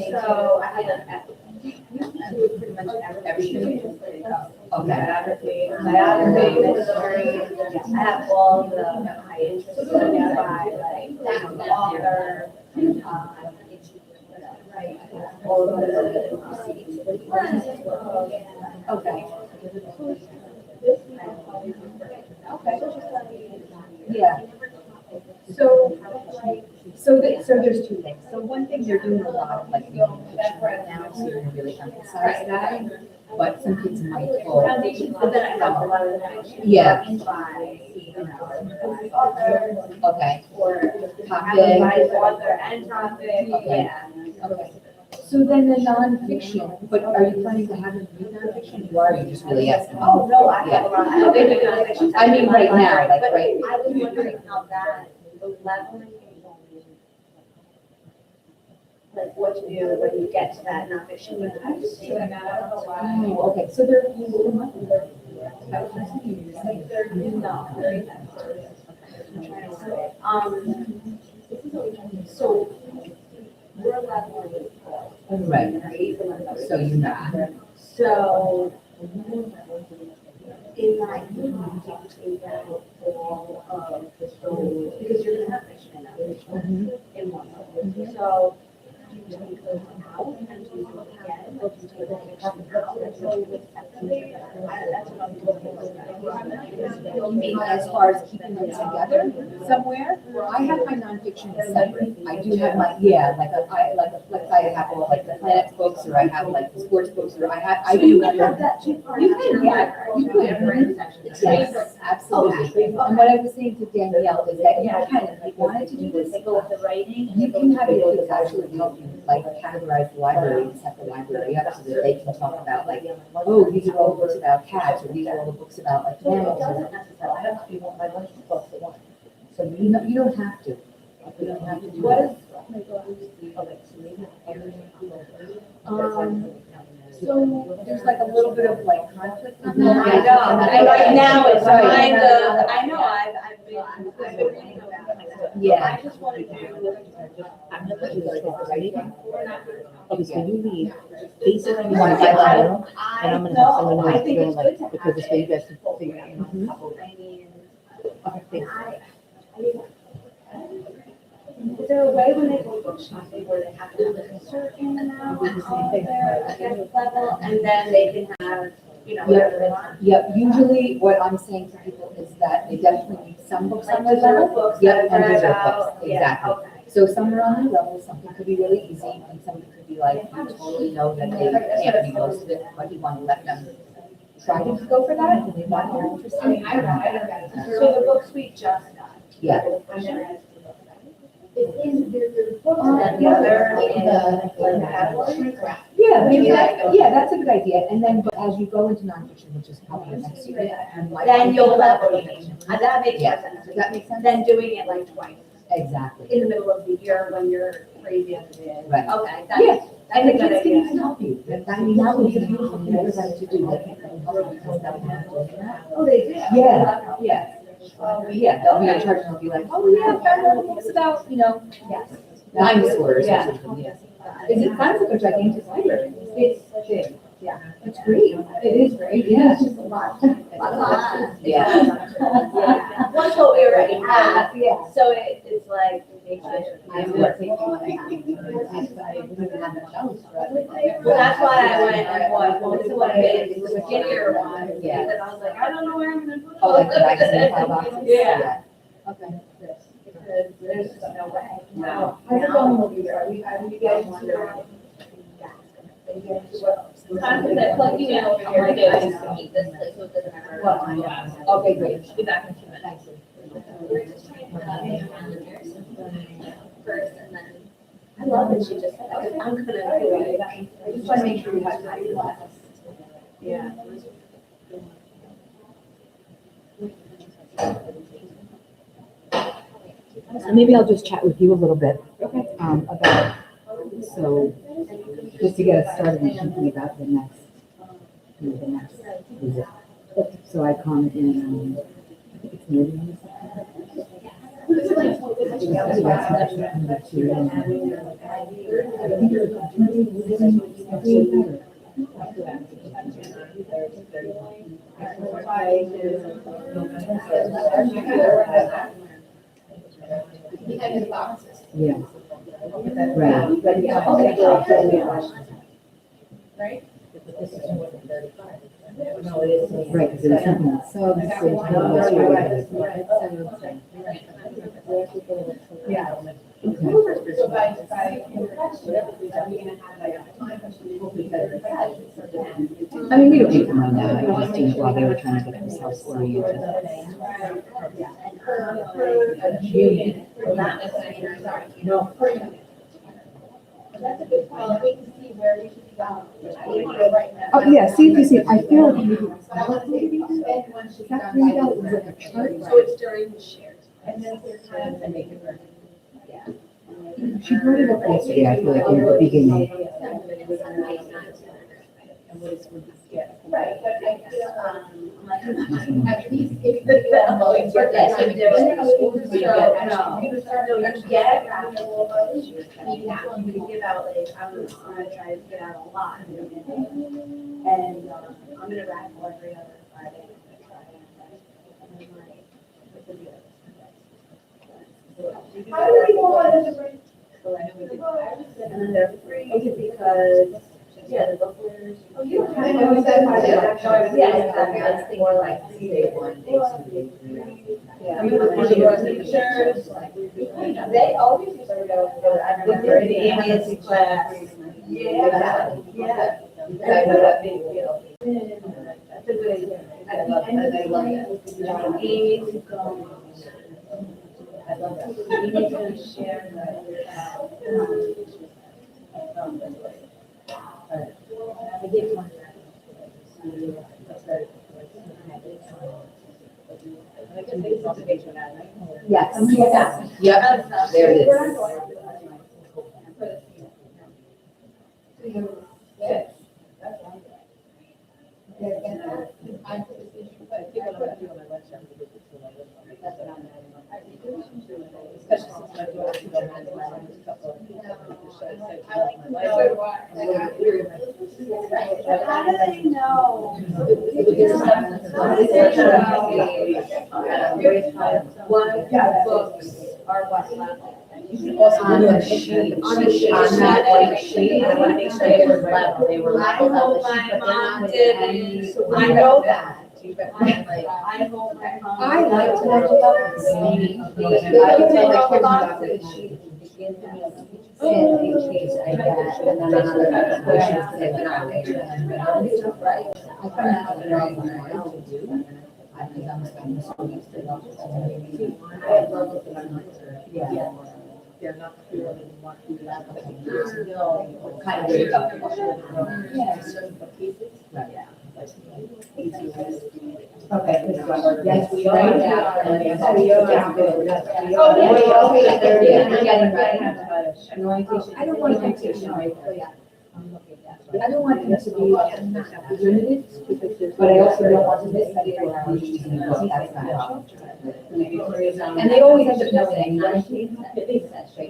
S6: So I had you can do pretty much everything.
S1: Okay,
S6: Biography, story, I have all the high interest stuff by like the author, all of
S1: okay. Yeah. So there's two things. So one thing, they're doing a lot of like nonfiction right now, so you're gonna really emphasize that. But some kids might pull.
S6: But then I have a lot of the.
S1: Yeah.
S6: By, you know, author
S1: Okay,
S6: or
S1: topic.
S6: by author and topic,
S1: Okay.
S6: yeah.
S1: Okay. So then the nonfiction, but are you planning to have them read nonfiction, or are you just really asking?
S6: Oh, no, I have a lot, I have a big nonfiction.
S1: I mean, right now, like,
S6: But
S1: right.
S6: I was wondering how that, the leveling, like what to do when you get to that nonfiction.
S1: Oh, okay, so they're.
S6: So we're leveling.
S1: Right, so you know.
S6: So in my mind, take out all of the stories, because you're gonna have fiction and nonfiction in one. So you take those out and you do it again, or do you take the fiction out and so with separate? That's what I'm looking
S1: You mean as far as keeping them together somewhere? I have my nonfiction separate. I do have my, yeah, like I have all like the planets books, or I have like the sports books, or I do.
S6: You can have that too.
S1: You can, yeah, you could. Yes, absolutely. And what I was saying to Danielle is that you can, if you wanted to do this,
S6: Go with the writing.
S1: you can have your kids actually help you, like categorize the library and set the library up so that they can talk about like, oh, these are all the books about cats, or these are all the books about like
S6: So it
S1: mammals.
S6: doesn't necessarily have to be one by one, books at once.
S1: So you don't have to. You don't have to do
S6: What
S1: that. So there's like a little bit of like conflict on that.
S6: I know, and right now it's
S1: Right.
S6: kind of, I know, I've been reading about it.
S1: Yeah.
S6: I just wanted to.
S9: I'm gonna put you guys on writing.
S6: We're not.
S9: Okay, so you read basically
S1: You want
S9: one
S1: to
S9: by
S1: highlight
S9: one, and I'm gonna have
S6: No,
S9: someone
S6: I
S9: who's
S6: think
S9: doing
S6: it's
S9: like,
S6: good to
S9: because
S6: have
S9: this way you
S6: it.
S9: guys can figure it out.
S6: I mean,
S9: Okay, thanks.
S6: is there a way when they go book shopping where they have to have a certain amount of their academic level, and then they can have, you know, whatever they want?
S1: Yep, usually what I'm saying to people is that they definitely need some books on their
S6: Like dessert
S1: level.
S6: books
S1: Yep,
S6: that
S1: and
S6: are
S1: dessert
S6: about,
S1: books,
S6: yeah,
S1: exactly.
S6: okay.
S1: So some are on their level, something could be really easy, and something could be like, you totally know that they can't read most of it, but you want to let them try to go for that, and they want more interesting.
S6: So the books we just got.
S1: Yeah.
S6: Is there's books that the other in the category?
S1: Yeah, maybe
S3: Maybe
S1: that's, yeah, that's a good idea. And then, but as you go into nonfiction, which is probably next year, you might.
S2: Then you'll level it. That makes more
S1: Yeah.
S2: sense.
S1: Does that make sense?
S2: Than doing it like twice
S1: Exactly.
S2: in the middle of the year when you're crazy as it is.
S1: Right.
S2: Okay,
S1: Yeah,
S2: that's
S1: and
S2: a
S1: the
S2: good
S1: kids can
S2: idea.
S1: even help you. I mean, that would be a beautiful thing for them to do.
S2: Oh, they do?
S1: Yeah, yeah. Yeah, they'll be in charge and they'll be like, oh, yeah, I found out books about,
S2: Yes.
S1: dinosaurs or
S2: Yeah.
S1: something, yeah. Is it sounds like a gigantic library?
S2: It's big, yeah.
S1: It's great.
S2: It is great, yeah. It's just a lot.
S1: Yeah.
S2: Yeah. Plus what we already have, yeah. So it's like,
S1: I'm
S2: well, that's why I went and bought most of what it is, the skinnier one.
S1: Yeah.
S2: Because I was like, I don't know where I'm gonna put it.
S1: Oh, like the magazine file boxes?
S2: Yeah.
S1: Okay.
S2: Because there's just no way.
S1: No.
S2: How's it going with you? Are you guys wondering?
S3: Concept that plug you in over here to get us to meet this place, so it doesn't matter.
S1: Okay, great.
S3: Be back in a few minutes.
S4: We're just trying to have a calendar first and then.
S2: I love that she just said, I'm gonna do it. I just wanna make sure you have time left. Yeah.
S9: So maybe I'll just chat with you a little bit. Okay. About, so, just to get us started in thinking about the next visit. So I come in, I think it's maybe.
S3: Behind his boxes.
S9: Yeah. Right.
S3: Right?
S9: Right, because there was something that subs,
S2: Yeah.
S3: So by, are we gonna have like a time
S9: I mean, we don't need to know that, I was just doing it while they were trying to get themselves oriented.
S3: Well, not necessarily, sorry.
S9: No.
S3: That's a good point, we can see where we should be going. I want to go right now.
S9: Oh, yeah, see if you see, I feel like maybe.
S3: And once she's done,
S9: Read out, was it a chart?
S2: So it's during the shares.
S3: and then there's times and make it work.
S9: She brought it up yesterday, I feel like in the beginning.
S3: Right, but I feel, at least if the,
S2: Yes, I do.
S3: you
S2: You give out like, I'm gonna try to get out a lot. And, I'm gonna raffle every other Friday.
S8: How do we want to bring?
S2: And then they're free because, yeah, the booklets.
S8: Oh, you don't have to.
S2: Yeah, exactly.
S1: I was thinking more like day one, day two, day three.
S2: Yeah.
S8: They always used to go, I remember
S2: The Amy's class.
S8: Yeah, yeah.
S1: I know that big deal.
S2: That's a good idea.
S1: I love it, I love it.
S2: Amy's going.
S1: I love that.
S2: We need to share
S5: I did one.
S1: Yes. Yep, there it is.
S3: Yes. I'm for this issue, but people don't do it. Especially since my daughter, who don't have a couple of. I like to know what.
S2: How do they know?
S1: One, books are what? On the sheet.
S2: On the sheet.
S1: On that white sheet.
S7: I want to make sure it was level, they were
S2: I
S7: level on
S2: hope
S7: the sheet,
S2: my
S7: but they're
S2: mom
S7: not.
S2: didn't.
S1: I know that.
S2: I hope my mom.
S1: I like to know about the seating. I would tell the kids about the sheet. And each case I get, and then another question, say, no, right. I find out that all my to do. I think I'm so used to it. I love looking at my, yeah.
S5: they're not clear they want to do that.
S10: Kind of. Yeah, so the pieces.
S9: Right.
S10: Yeah. Okay, this one, yes, we are.
S1: Oh,
S10: We are.
S1: yeah.
S10: Oh, yeah.
S1: Okay, there it is.
S10: I'm getting ready.
S1: Orientation.
S10: I don't want to take it, right, but yeah, I'm looking at that. I don't want them to be limited, but I also don't want to miss anything.
S1: And they always end up knowing, right?
S2: They said straight